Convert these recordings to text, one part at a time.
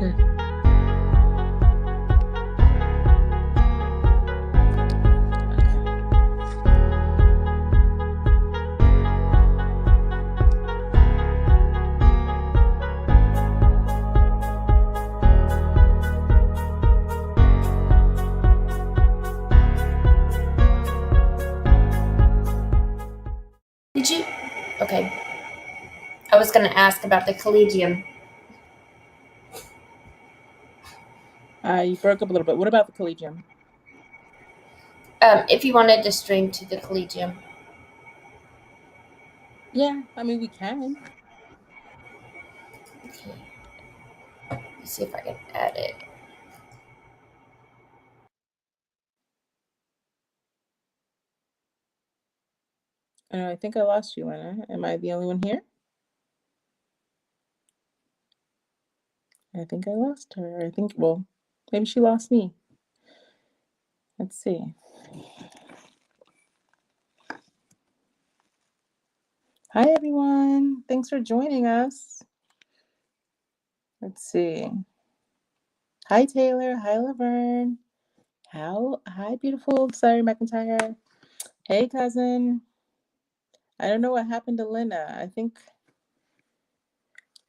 Okay. Did you? Okay. I was going to ask about the Collegium. You broke up a little bit. What about the Collegium? If you wanted to stream to the Collegium. Yeah, I mean, we can. Okay. Let's see if I can add it. I think I lost you, Lynna. Am I the only one here? I think I lost her. Well, maybe she lost me. Let's see. Hi, everyone. Thanks for joining us. Let's see. Hi, Taylor. Hi, Laverne. Hi, beautiful Sorry McIntyre. Hey, cousin. I don't know what happened to Lynna. I think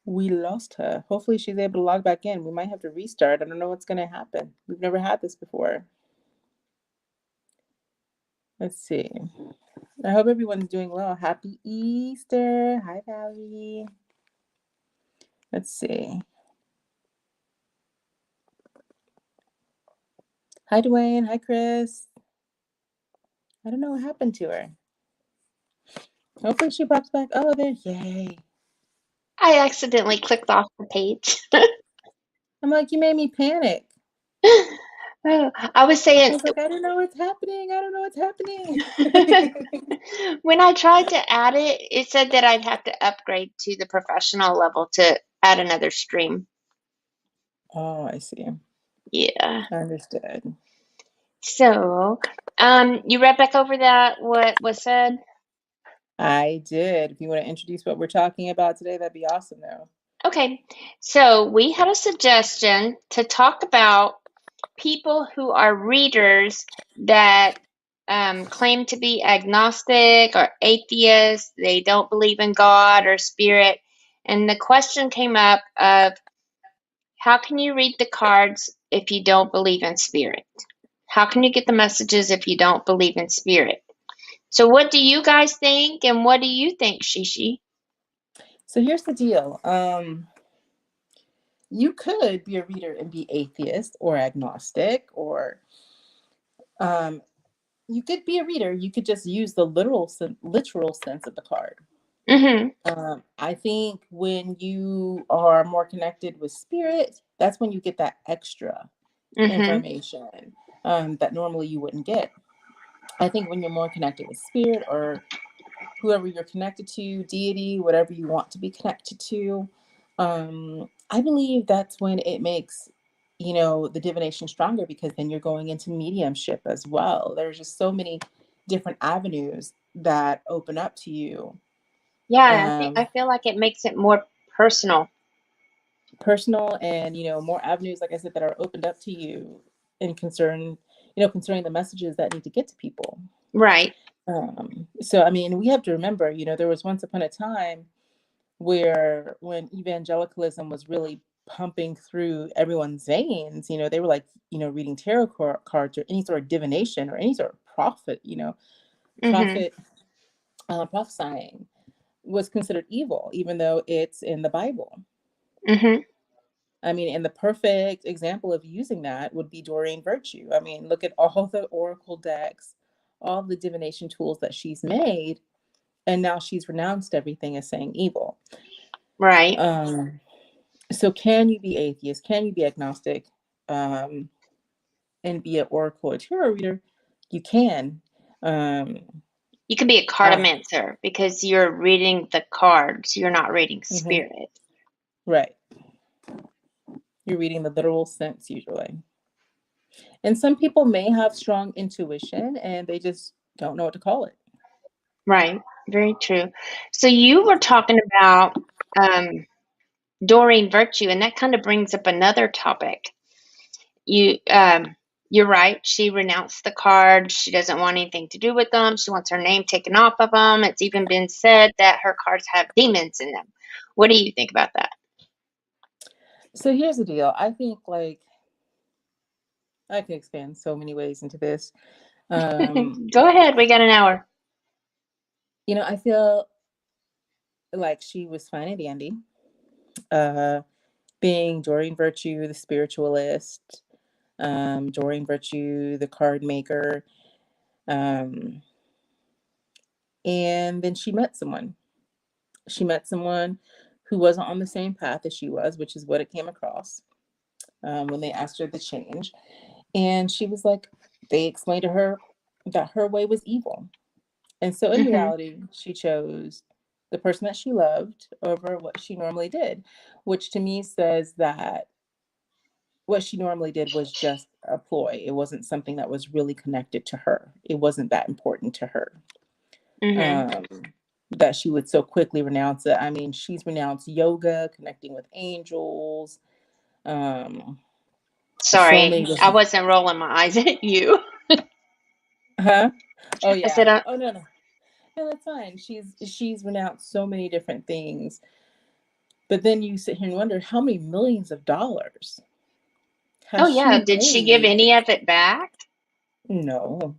we lost her. Hopefully she's able to log back in. We might have to restart. I don't know what's going to happen. We've never had this before. Let's see. I hope everyone's doing well. Happy Easter. Hi, Valerie. Let's see. Hi, Dwayne. Hi, Chris. I don't know what happened to her. Hopefully she pops back. Oh, there. Yay. I accidentally clicked off the page. I'm like, you made me panic. I was saying, I was like, I don't know what's happening. I don't know what's happening. when I tried to add it, it said that I'd have to upgrade to the professional level to add another stream. Oh, I see. Yeah. Understood. So, you read back over that, what was said? I did. If you want to introduce what we're talking about today, that'd be awesome, though. Okay. So, we had a suggestion to talk about people who are readers that claim to be agnostic or atheist. They don't believe in God or spirit. And the question came up of, how can you read the cards if you don't believe in spirit? How can you get the messages if you don't believe in spirit? So what do you guys think, and what do you think, Shishi? So here's the deal. You could be a reader and be atheist or agnostic, or you could be a reader. You could just use the literal sense of the card. Mm-hmm. I think when you are more connected with spirit, that's when you get that extra information that normally you wouldn't get. I think when you're more connected with spirit or whoever you're connected to, deity, whatever you want to be connected to, I believe that's when it makes, the divination stronger, because then you're going into mediumship as well. There's just so many different avenues that open up to you. Yeah, I feel like it makes it more personal. And, more avenues, like I said, that are opened up to you in concerning the messages that need to get to people. Right. So, I mean, we have to remember, there was once upon a time where when evangelicalism was really pumping through everyone's veins, they were like, reading tarot cards or any sort of divination or any sort of prophet, prophesying was considered evil, even though it's in the Bible. I mean, and the perfect example of using that would be Doreen Virtue. I mean, look at all the oracle decks, all the divination tools that she's made, and now she's renounced everything as saying evil. Right. So can you be atheist? Can you be agnostic and be an oracle or tarot reader? You can. You can be a cartomancer because you're reading the cards. You're not reading spirit. Right. You're reading the literal sense usually. And some people may have strong intuition and they just don't know what to call it. Right. Very true. So you were talking about Doreen Virtue, and that kind of brings up another topic. You're right. She renounced the cards. She doesn't want anything to do with them. She wants her name taken off of them. It's even been said that her cards have demons in them. What do you think about that? So here's the deal. I think like I can expand so many ways into this. Go ahead. We got an hour. I feel like she was fine and dandy. Being Doreen Virtue, the spiritualist, Doreen Virtue, the card maker. And then she met someone. She met someone who wasn't on the same path as she was, which is what it came across when they asked her to change. And she was like, they explained to her that her way was evil. And so in reality, she chose the person that she loved over what she normally did, which to me says that what she normally did was just a ploy. It wasn't something that was really connected to her. It wasn't that important to her. That she would so quickly renounce it. I mean, she's renounced yoga, connecting with angels. Sorry, I wasn't rolling my eyes at you. Huh? Oh I yeah. said, Oh no, no. No, that's fine. She's renounced so many different things. But then you sit here and wonder how many millions of dollars has oh yeah, she did she give paid? any of it back? No,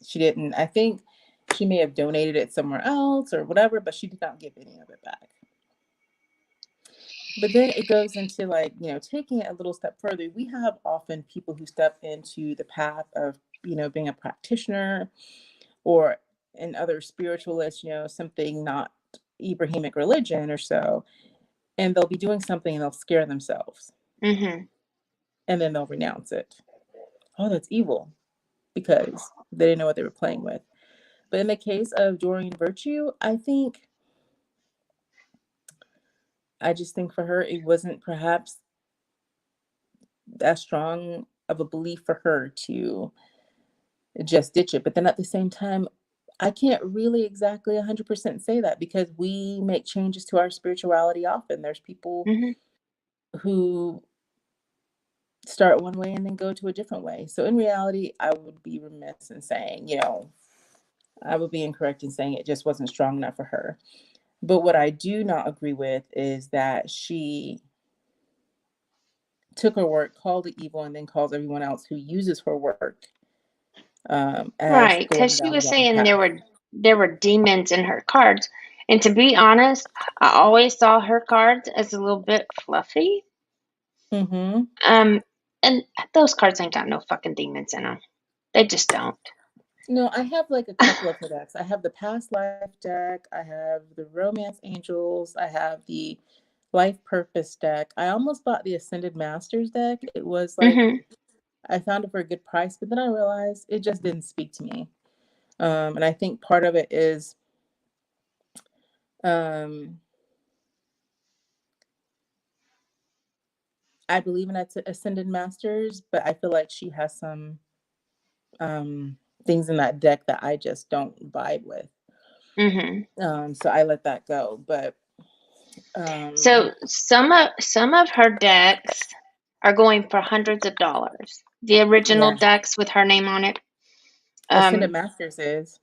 she didn't. I think she may have donated it somewhere else or whatever, but she did not give any of it back. But then it goes into like, taking it a little step further. We have often people who step into the path of, being a practitioner or an other spiritualist, something not Abrahamic religion or so, and they'll be doing something and they'll scare themselves. And then they'll renounce it. Oh, that's evil, because they didn't know what they were playing with. But in the case of Doreen Virtue, I just think for her, it wasn't perhaps as strong of a belief for her to just ditch it. But then at the same time, I can't really exactly 100% say that, because we make changes to our spirituality often. There's people who start one way and then go to a different way. So in reality, I would be remiss in saying, I would be incorrect in saying it just wasn't strong enough for her. But what I do not agree with is that she took her work, called it evil, and then calls everyone else who uses her work as Right, going because she down the was wrong saying path. there were demons in her cards, and to be honest, I always saw her cards as a little bit fluffy. And those cards ain't got no fucking demons in them. They just don't. No, I have like a couple of her decks. I have the Past Life deck. I have the Romance Angels. I have the Life Purpose deck. I almost bought the Ascended Masters deck. It was like, I found it for a good price, but then I realized it just didn't speak to me. And I think part of it is I believe in Ascended Masters, but I feel like she has some things in that deck that I just don't vibe with. So I let that go. But so some of her decks are going for hundreds of dollars. The original yeah, decks with her name on it. Ascended Masters is.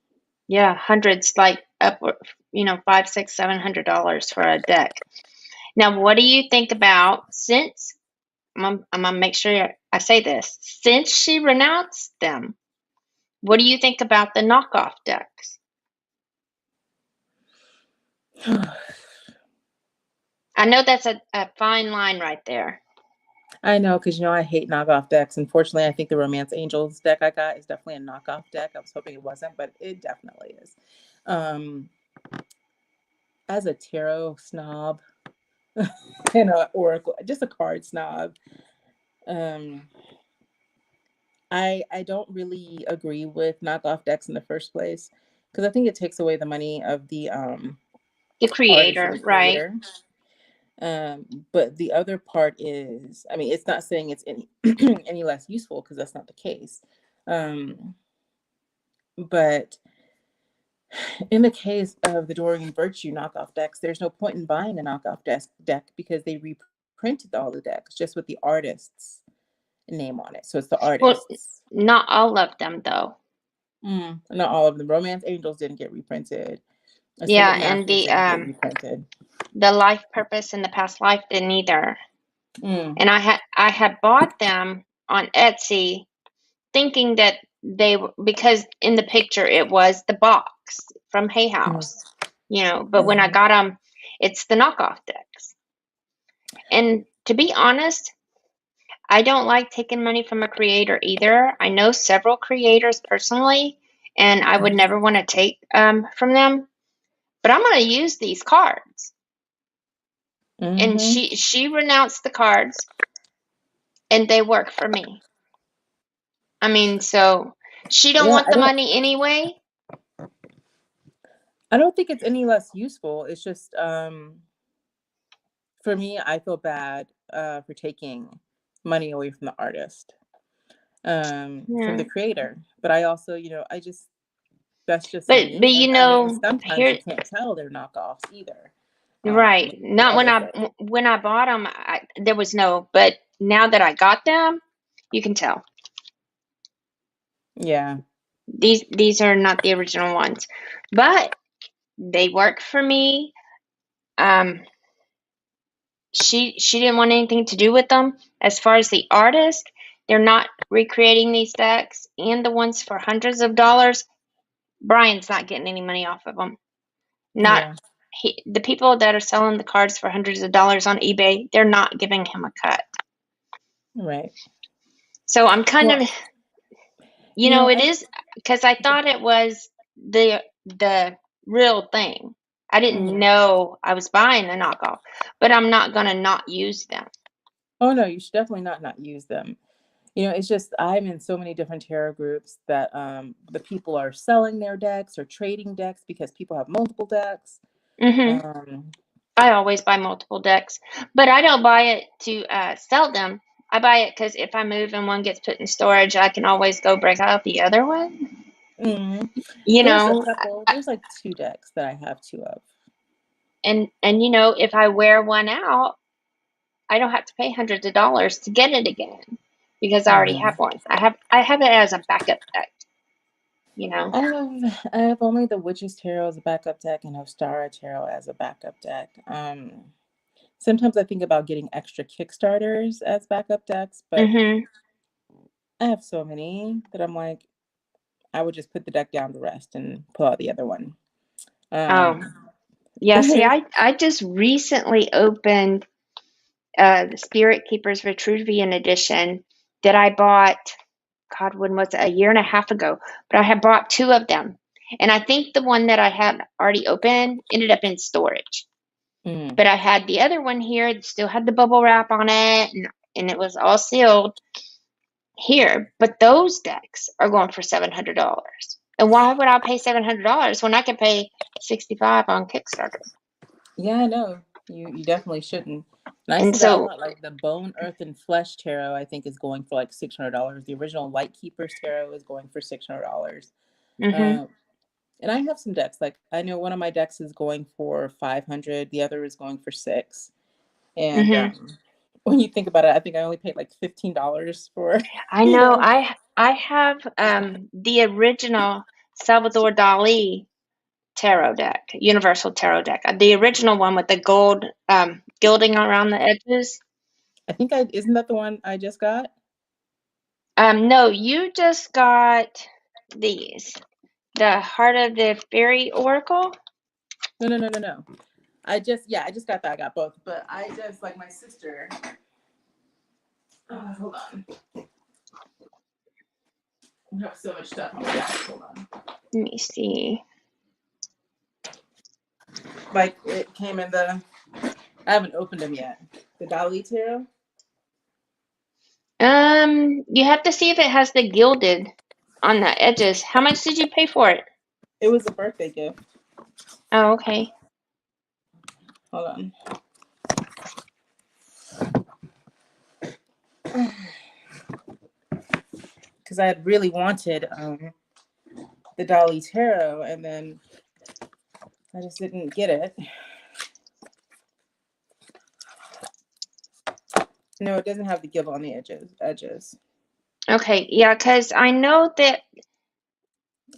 Yeah, hundreds, like upward, $500, $600, $700 for a deck. Now, what do you think about, since I'm gonna make sure I say this, since she renounced them, what do you think about the knockoff decks? I know that's a fine line right there. I know, because I hate knockoff decks. Unfortunately, I think the Romance Angels deck I got is definitely a knockoff deck. I was hoping it wasn't, but it definitely is. As a tarot snob and an oracle, just a card snob, I don't really agree with knockoff decks in the first place, because I think it takes away the money of the artist or creator, the right? creator. But the other part is, I mean, it's not saying it's any any less useful, because that's not the case. But In the case of the Doreen Virtue knockoff decks, there's no point in buying a knockoff deck because they reprinted all the decks just with the artist's name on it. So it's the Well, artists. not all of them though. Not all of them. Romance Angels didn't get reprinted. Yeah, Ascendant and Masters didn't get reprinted. the Life Purpose and the Past Life didn't either. And I had bought them on Etsy, thinking that because in the picture it was the box from Hay House, but when I got them, it's the knockoff decks. And to be honest, I don't like taking money from a creator either. I know several creators personally, and I would never want to take from them. But I'm going to use these cards. And she renounced the cards, and they work for me. I mean, so she don't want the money anyway. I don't think it's any less useful. It's just for me, I feel bad for taking money away from the artist, from the creator. But I also, that's just me. But and sometimes you can't tell they're knockoffs either. Right. Not when I bought them, there was no. But now that I got them, you can tell. Yeah. These are not the original ones, but they work for me. She didn't want anything to do with them. As far as the artist, they're not recreating these decks, and the ones for hundreds of dollars, Brian's not getting any money off of them. The people that are selling the cards for hundreds of dollars on eBay, they're not giving him a cut. Right. So I'm kind of, it is because I thought it was the real thing. I didn't know I was buying a knockoff, but I'm not going to not use them. Oh, no, you should definitely not use them. It's just I'm in so many different tarot groups that the people are selling their decks or trading decks because people have multiple decks. I always buy multiple decks, but I don't buy it to sell them. I buy it because if I move and one gets put in storage, I can always go break out the other one. There's like 2 decks that I have 2 of. And if I wear one out, I don't have to pay hundreds of dollars to get it again because I already have one. I have it as a backup deck. I have only the Witch's Tarot as a backup deck and Ostara Tarot as a backup deck. Sometimes I think about getting extra Kickstarters as backup decks, but I have so many that I'm like, I would just put the deck down to rest and pull out the other one. Yeah. See, I just recently opened the Spirit Keepers Vitruvian edition that I bought. God, when was it? A year and a half ago. But I had bought 2 of them, and I think the one that I had already opened ended up in storage. But I had the other one here. It still had the bubble wrap on it, and it was all sealed here. But those decks are going for $700. And why would I pay $700 when I can pay $65 on Kickstarter? Yeah, I know. You definitely shouldn't. And I see that a lot. Like the Bone, Earth, and Flesh Tarot, I think is going for like $600. The original Light Keepers Tarot is going for $600. And I have some decks. Like I know one of my decks is going for $500. The other is going for $600. And when you think about it, I think I only paid like $15 for. I know. I have the original Salvador Dali tarot deck, Universal Tarot deck, the original one with the gold gilding around the edges. I think isn't that the one I just got? No, you just got these. The Heart of the Fairy Oracle. No. I just got that. I got both, but I just like my sister. Oh, hold on. I have so much stuff on my desk. Hold on. Let me see. Like it came in I haven't opened them yet. The Dali Tarot. You have to see if it has the gilded on the edges. How much did you pay for it? It was a birthday gift. Oh, okay. Hold on. Because I had really wanted the Dali Tarot, and then I just didn't get it. No, it doesn't have the give on the edges. Okay, yeah, because I know that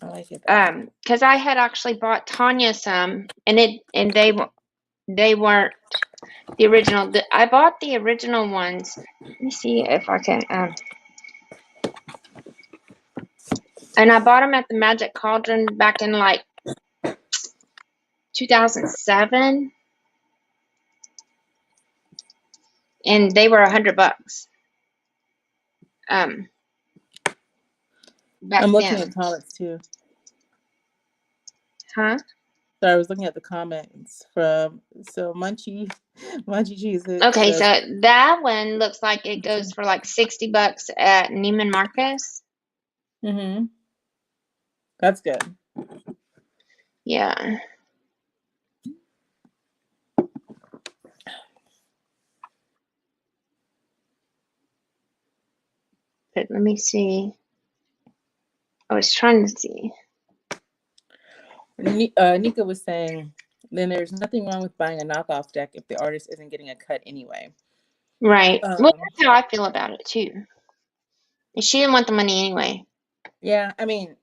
I like it better. because I had actually bought Tonya some, and they weren't the original. I bought the original ones. Let me see if I can. And I bought them at the Magic Cauldron back in like 2007, and they were $100. Back I'm looking then. at comments too. Huh? So I was looking at the comments from Munchie Cheese. Okay, so that one looks like it goes for like $60 at Neiman Marcus. Mm-hmm. That's good. Yeah. But let me see. I was trying to see. Nika was saying, then there's nothing wrong with buying a knockoff deck if the artist isn't getting a cut anyway. Right. Well, that's how I feel about it too. And she didn't want the money anyway. Yeah, I mean,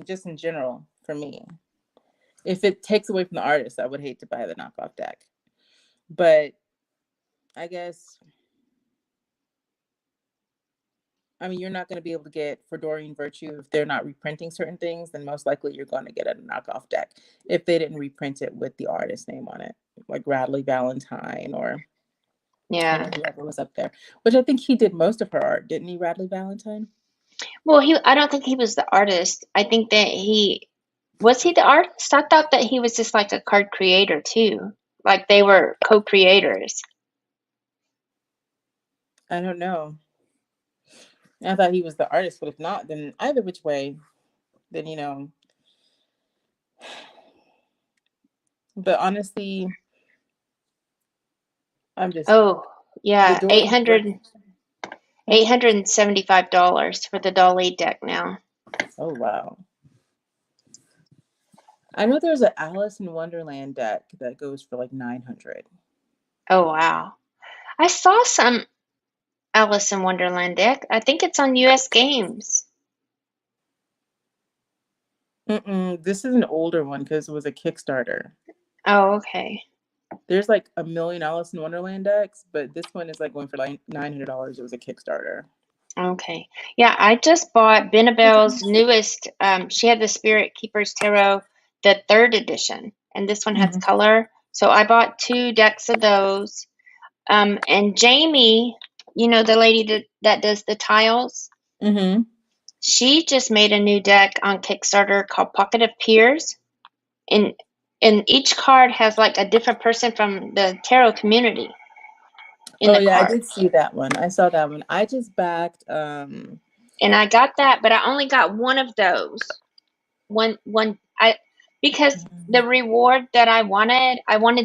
just in general, for me, if it takes away from the artist, I would hate to buy the knockoff deck. But I guess, I mean, you're not going to be able to get Fedorian Virtue if they're not reprinting certain things. Then most likely you're going to get a knockoff deck if they didn't reprint it with the artist name on it, like Radley Valentine or whoever was up there. Which I think he did most of her art, didn't he, Radley Valentine? Well, I don't think he was the artist. I think that was he the artist? I thought that he was just like a card creator too. Like they were co-creators. I don't know. I thought he was the artist, but if not, then either which way, then But honestly, I'm just. Oh yeah, $875 for the Dolly deck now. Oh wow. I know there's an Alice in Wonderland deck that goes for like 900. Oh wow. I saw some Alice in Wonderland deck. I think it's on US Games. This is an older one because it was a Kickstarter. Oh, okay. There's like a million Alice in Wonderland decks, but this one is like going for like $900. It was a Kickstarter. Okay. Yeah, I just bought Benabelle's newest. She had the Spirit Keepers Tarot, the 3rd edition, and this one has color. So I bought 2 decks of those. And Jamie, the lady that does the tiles, she just made a new deck on Kickstarter called Pocket of Peers, and each card has like a different person from the tarot community. I did see that one. I saw that one. I just backed. And I got that, but I only got one of those. Because the reward that I wanted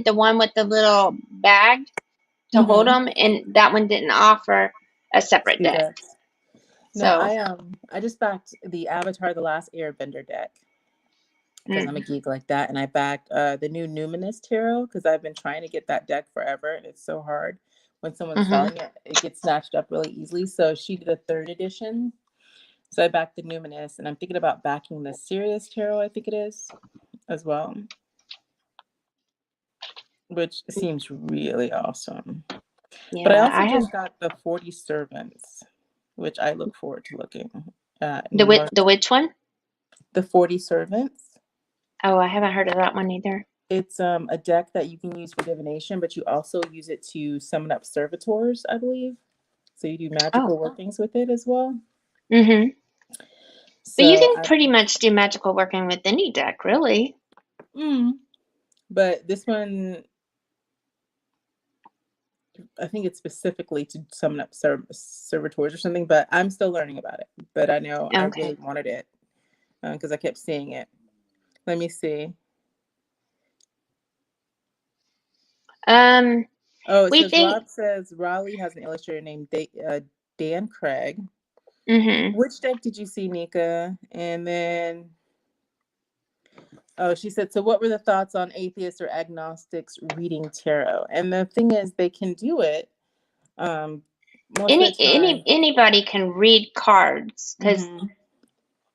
the one with the little bag to hold them, and that one didn't offer a separate deck. No, I just backed the Avatar: The Last Airbender deck because I'm a geek like that, and I backed the new Numinous Tarot because I've been trying to get that deck forever, and it's so hard when someone's selling it. It gets snatched up really easily. So she did a 3rd edition. So I backed the Numinous, and I'm thinking about backing the Sirius Tarot, I think it is, as well, which seems really awesome. Yeah, but I also just got the 40 Servants, which I look forward to looking at. The which one? The 40 Servants. Oh, I haven't heard of that one either. It's a deck that you can use for divination, but you also use it to summon up servitors, I believe. So you do magical workings with it as well. So but you can pretty much do magical working with any deck, really. But this one, I think it's specifically to summon up servitors or something, but I'm still learning about it. But I know I really wanted it because I kept seeing it. Let me see. Rob says Raleigh has an illustrator named Dan Craig. Which deck did you see, Nika? And then Oh, she said, so what were the thoughts on atheists or agnostics reading tarot? And the thing is, they can do it. Most of the time. Anybody can read cards because, Mm-hmm.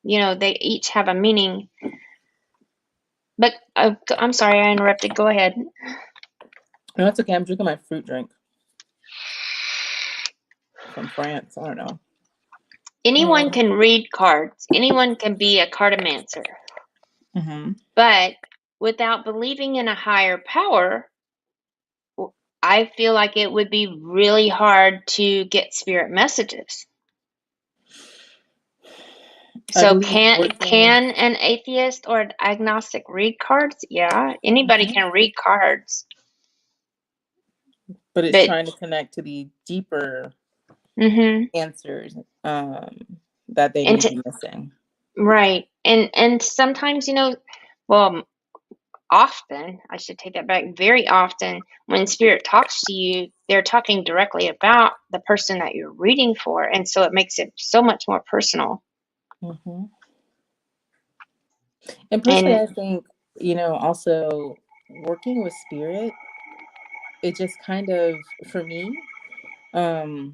you know, they each have a meaning. But I'm sorry, I interrupted. Go ahead. No, it's okay. I'm drinking my fruit drink from France. I don't know. Anyone can read cards. Anyone can be a cartomancer. Mm-hmm. But without believing in a higher power, I feel like it would be really hard to get spirit messages. So can an atheist or an agnostic read cards? Yeah, anybody can read cards. But it's trying to connect to the deeper answers that they may be missing. Right. And sometimes, you know, well, often, I should take that back, very often, when spirit talks to you, they're talking directly about the person that you're reading for. And so it makes it so much more personal. Mm-hmm. And personally, I think, you know, also working with spirit, it just kind of, for me, I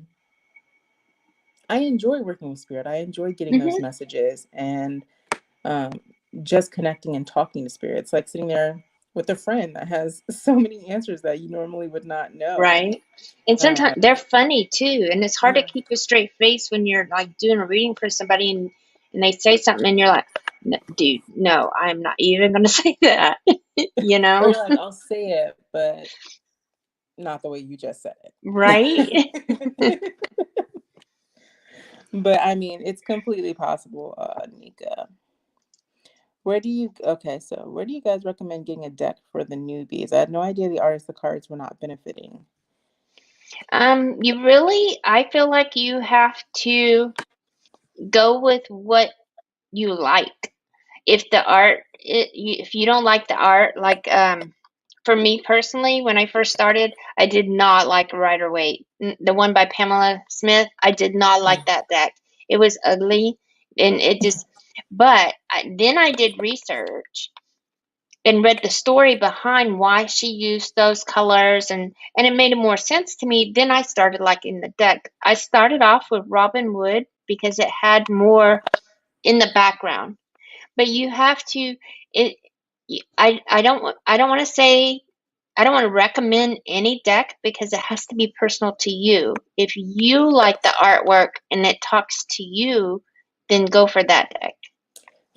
enjoy working with spirit. I enjoy getting those messages and just connecting and talking to spirits, like sitting there with a friend that has so many answers that you normally would not know. Right. And sometimes they're funny too. And it's hard to keep a straight face when you're like doing a reading for somebody and they say something and you're like, dude, no, I'm not even going to say that. You know? Or you're like, I'll say it, but not the way you just said it. Right. But I mean, it's completely possible, Nika. Where do you guys recommend getting a deck for the newbies? I had no idea the artist of cards were not benefiting. I feel like you have to go with what you like. If the art, if you don't like the art, like for me personally, when I first started, I did not like Rider-Waite, the one by Pamela Smith. I did not like that deck. It was ugly, and it just. But then I did research and read the story behind why she used those colors, and it made more sense to me. Then I started liking the deck. I started off with Robin Wood because it had more in the background, but you have to it I don't want to say, I don't want to recommend any deck because it has to be personal to you. If you like the artwork and it talks to you, then go for that deck.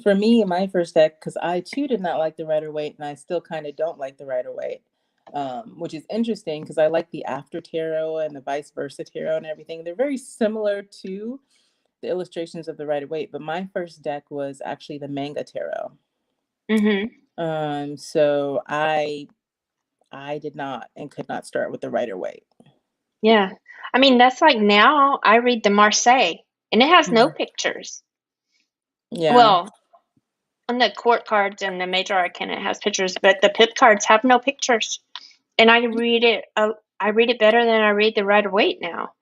For me, my first deck, because I too did not like the Rider-Waite, and I still kind of don't like the Rider-Waite, which is interesting because I like the After Tarot and the Vice Versa Tarot and everything. They're very similar to the illustrations of the Rider-Waite, but my first deck was actually the Manga Tarot. So I did not and could not start with the Rider-Waite. Yeah. I mean, that's like now I read the Marseille and it has no pictures. Yeah. Well, on the court cards and the major arcane it has pictures, but the pip cards have no pictures. And I read it better than I read the Rider-Waite now.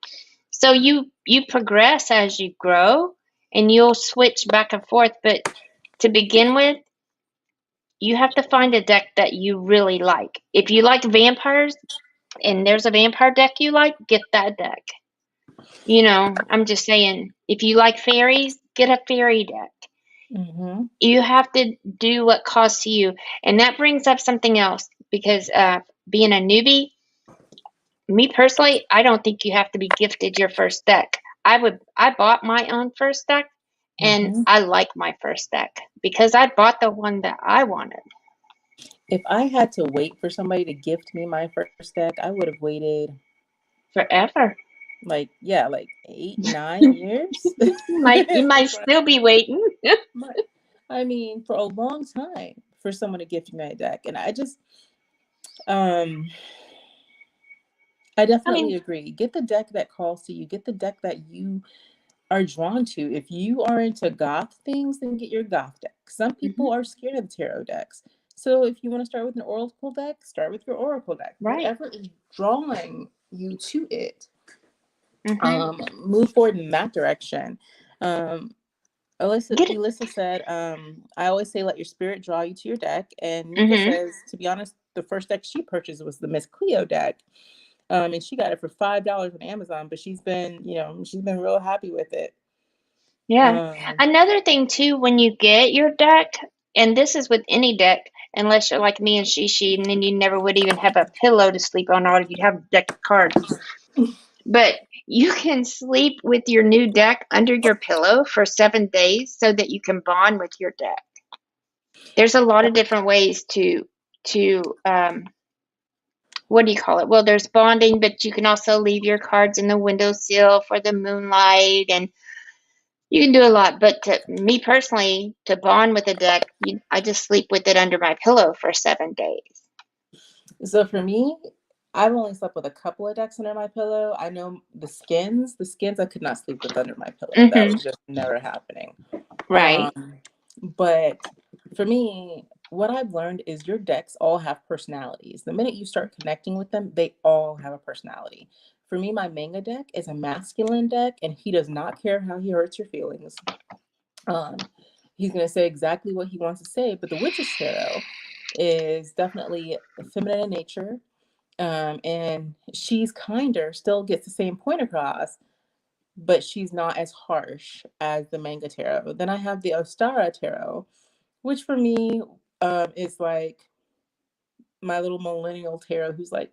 So you progress as you grow and you'll switch back and forth, but to begin with, you have to find a deck that you really like. If you like vampires and there's a vampire deck you like, get that deck. You know, I'm just saying, if you like fairies, get a fairy deck. You have to do what calls to you. And that brings up something else because being a newbie, me personally, I don't think you have to be gifted your first deck. I bought my own first deck and I like my first deck because I bought the one that I wanted. If I had to wait for somebody to gift me my first deck, I would have waited forever. Like 8, 9 years. You might still be waiting. I mean, for a long time for someone to gift me a deck. And I just I definitely agree. Get the deck that calls to you. Get the deck that you are drawn to. If you are into goth things, then get your goth deck. Some people are scared of tarot decks. So if you want to start with an oracle deck, start with your oracle deck. Right. Whatever is drawing you to it. Move forward in that direction. Elissa said, I always say let your spirit draw you to your deck. And Nika says, to be honest, the first deck she purchased was the Miss Cleo deck. And she got it for $5 on Amazon, but she's been real happy with it. Yeah. Another thing too, when you get your deck, and this is with any deck, unless you're like me and Shishi, and then you never would even have a pillow to sleep on, or you'd have a deck of cards. But you can sleep with your new deck under your pillow for 7 days so that you can bond with your deck. There's a lot of different ways to what do you call it? Well, there's bonding, but you can also leave your cards in the windowsill for the moonlight, and you can do a lot. But me personally, to bond with a deck, I just sleep with it under my pillow for 7 days. So for me, I've only slept with a couple of decks under my pillow. I know the skins I could not sleep with under my pillow. That was just never happening. Right. But for me, what I've learned is your decks all have personalities. The minute you start connecting with them, they all have a personality. For me, my manga deck is a masculine deck, and he does not care how he hurts your feelings. He's going to say exactly what he wants to say. But the Witch's Tarot is definitely feminine in nature. And she's kinder, still gets the same point across, but she's not as harsh as the manga tarot. Then I have the Ostara tarot, which for me is like my little millennial tarot who's like,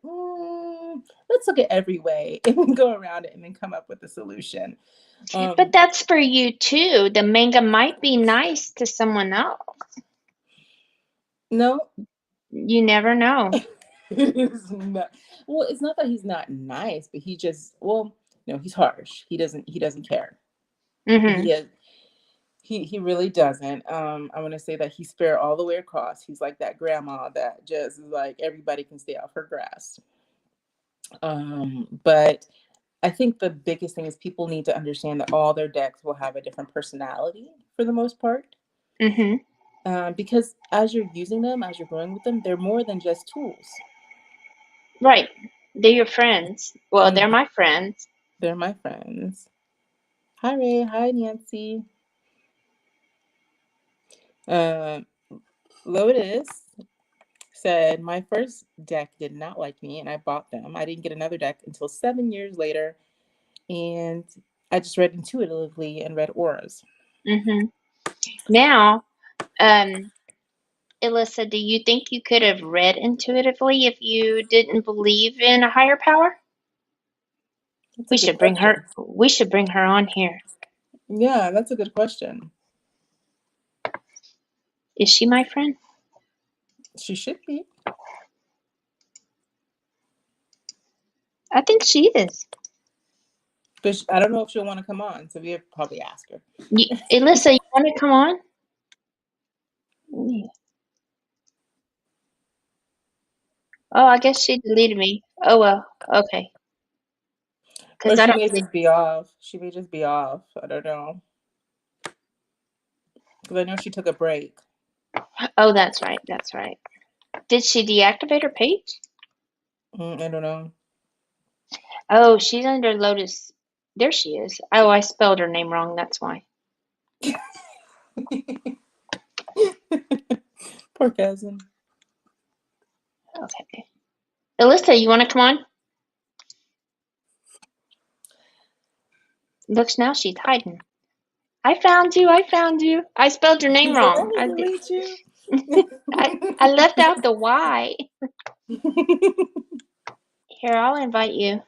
let's look at every way and then go around it and then come up with a solution. But that's for you too. The manga might be nice to someone else. No. You never know. It's not that he's not nice, but he just, he's harsh. He doesn't care. He really doesn't. I want to say that he's fair all the way across. He's like that grandma that just is like, everybody can stay off her grass. But I think the biggest thing is people need to understand that all their decks will have a different personality for the most part. Because as you're using them, as you're growing with them, they're more than just tools. Right. They're your friends. Well, they're my friends. They're my friends. Hi, Ray. Hi, Nancy. Lotus said, my first deck did not like me, and I bought them. I didn't get another deck until 7 years later, and I just read intuitively and read auras. Now, Elissa, do you think you could have read intuitively if you didn't believe in a higher power? We should bring her on here. Yeah, that's a good question. Is she my friend? She should be. I think she is. But I don't know if she'll want to come on, so we have to probably ask her. Elissa, you want to come on? Oh, I guess she deleted me. Oh, well. Okay. Or she may just be off. She may just be off. I don't know. Because I know she took a break. Oh, that's right. That's right. Did she deactivate her page? I don't know. Oh, she's under Lotus. There she is. Oh, I spelled her name wrong. That's why. Poor cousin. Okay. Elissa, you want to come on? Looks, now she's hiding. I found you. I spelled your name wrong. I left out the Y. Here, I'll invite you.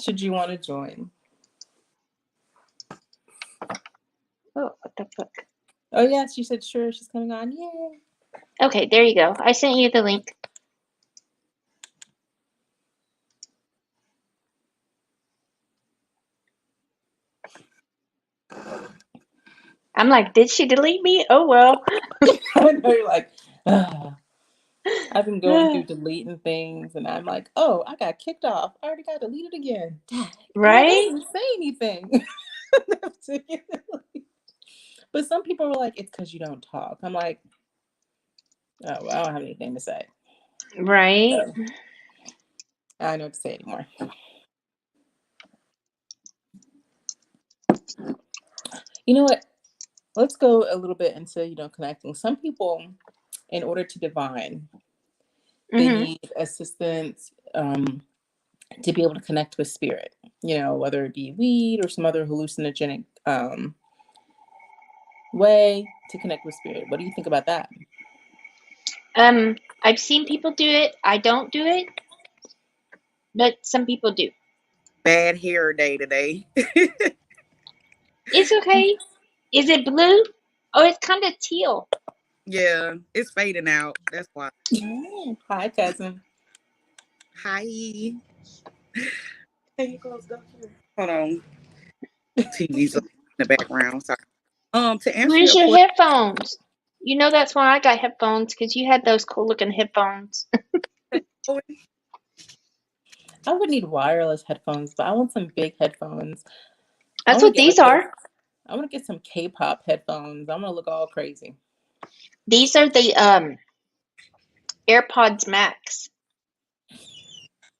Should you want to join? Oh, what the fuck? Oh, yes, she said sure. She's coming on. Yay. Okay, there you go. I sent you the link. I'm like, did she delete me? Oh, well. I know, you're like, I've been going through deleting things, and I'm like, oh, I got kicked off. I already got deleted again. Right? I didn't say anything. But some people were like, it's because you don't talk. I'm like, oh, well, I don't have anything to say. Right. So, I don't know what to say anymore. You know what? Let's go a little bit into, connecting. Some people, in order to divine, they need assistance to be able to connect with spirit, whether it be weed or some other hallucinogenic way to connect with spirit. What do you think about that? I've seen people do it. I don't do it, but some people do. Bad hair day today. It's okay. Is it blue? Oh, it's kind of teal. Yeah, it's fading out. That's why. Hi, cousin. Hi. Can you close the door? Hold on. TV's in the background. Sorry. To answer Where's your your question, headphones? You know that's why I got headphones, because you had those cool looking headphones. I would need wireless headphones, but I want some big headphones. That's what these are. I want to get some K-pop headphones. I'm gonna look all crazy. These are the AirPods Max.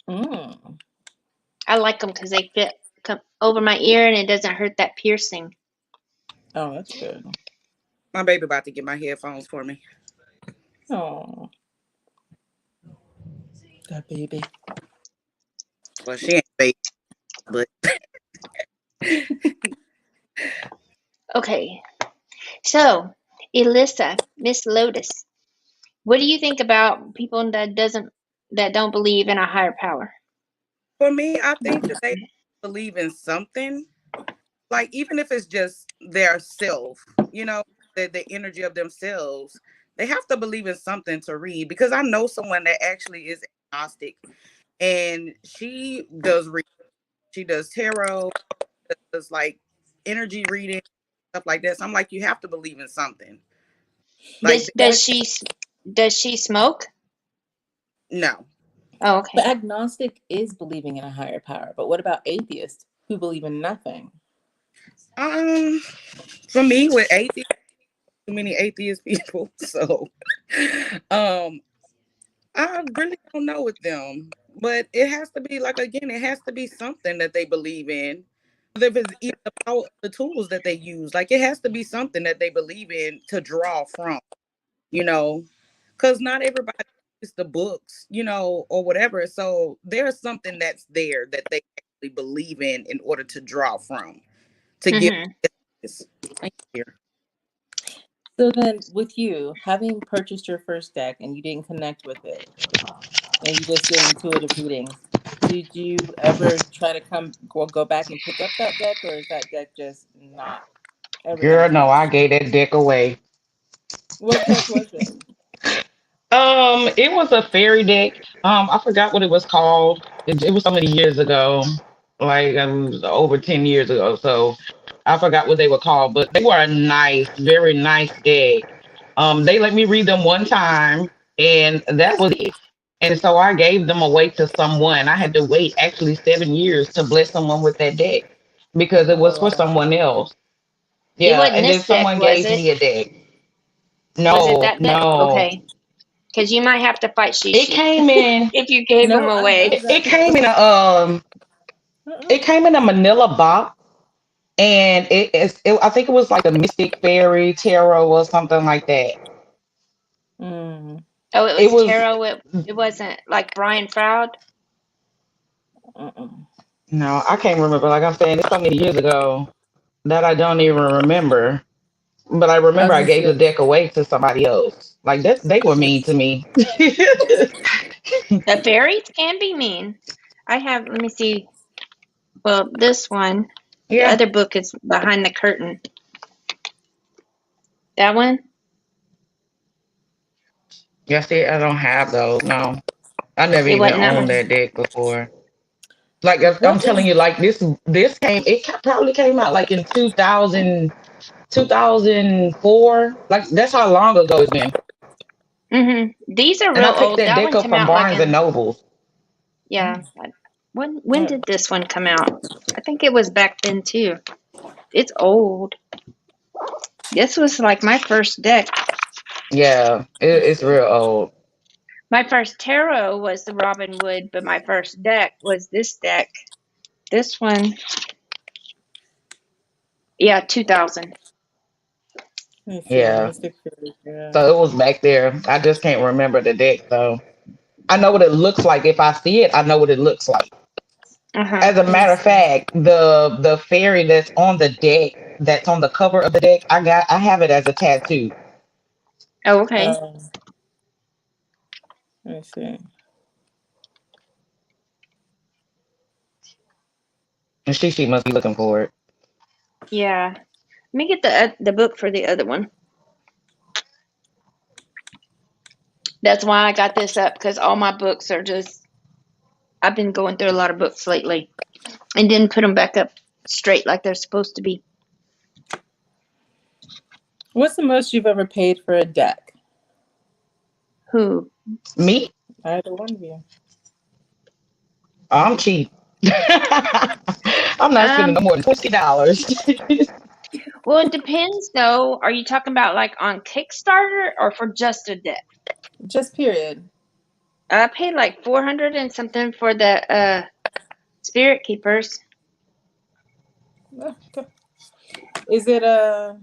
I like them because they fit over my ear and it doesn't hurt that piercing. Oh, that's good. My baby about to get my headphones for me. Oh, that baby. Well, she ain't baby, but Okay, so Elissa, Miss Lotus, what do you think about people that don't believe in a higher power? for me, I think that they believe in something. Like, even if it's just their self, the energy of themselves, they have to believe in something to read. Because I know someone that actually is agnostic, and she does read. She does tarot, does like energy reading, stuff like that. So I'm like, you have to believe in something. Like, Does she smoke? no. Oh, okay. But agnostic is believing in a higher power. But what about atheists who believe in nothing? For me, with atheists, too many atheist people, so I really don't know with them. But it has to be, like, again, it has to be something that they believe in. Whether if it's even the power of the tools that they use, like, it has to be something that they believe in to draw from, because not everybody is the books, or whatever. So there's something that's there that they actually believe in order to draw from to get this. Thank you. So then, with you having purchased your first deck and you didn't connect with it, and you just did intuitive readings, did you ever try to go back and pick up that deck, or is that deck just not ever going to Girl, no, connect I to you? gave that deck away. What deck was it? It was a fairy deck. I forgot what it was called. It was so many years ago, like over 10 years ago. So I forgot what they were called, but they were a nice, very nice deck. They let me read them one time, and that was it. And so I gave them away to someone. I had to wait actually 7 years to bless someone with that deck because it Oh, was for wow. someone else. It Yeah, wasn't and then this deck, someone was gave it? me a deck. Was it No, that deck? no. Okay. Because you might have to fight It Shishi came in. if you gave them No, I away. have It that deck. came in a Uh-uh. It came in a Manila box, and I think it was like a Mystic Fairy Tarot or something like that. Mm. Oh, it It was was tarot. It wasn't like Brian Froud. Uh-uh. no, I can't remember. Like I'm saying, it's so many years ago that I don't even remember. But I I remember was I going to gave the say, deck away to somebody else. Like they were mean to me. The fairies can be mean. I have. Let me see. Well, this one. The Yeah. other book is behind the curtain. That one. Yeah, see, I don't have those. No, I never It even wasn't that owned one. that deck before. Like I'm what telling is you, like this probably came out like in 2004. Like that's how long ago it's been. These are And real I picked old. that That deck one up came from out like Barnes and in, Nobles. yeah. When uh, did this one come out? I think it was back then too. It's old. This was like my first deck. Yeah, let's it's see. real old. My first tarot was the Robin Wood, but my first deck was this deck. This one, Yeah, 2000. Let's see. Yeah. Mystic Fairy. Yeah. So it was back there. I just can't remember the deck though. I know what it looks like. If I see it, I know what it looks like. Uh-huh. As a matter of Let's see. fact, the fairy that's on the deck, that's on the cover of the deck, I have it as a tattoo. Oh, okay. Let's see. And she must be looking for it. Yeah. Let me get the book for the other one. That's why I got this up, because all my books are just, I've been going through a lot of books lately and didn't put them back up straight like they're supposed to be. What's the most you've ever paid for a deck? Who? Me? Either one of you. I'm cheap. I'm not spending no more than $20. Well, it depends though. Are you talking about like on Kickstarter or for just a deck? Just period. I paid like 400 and something for the Spirit Keepers. Is it a?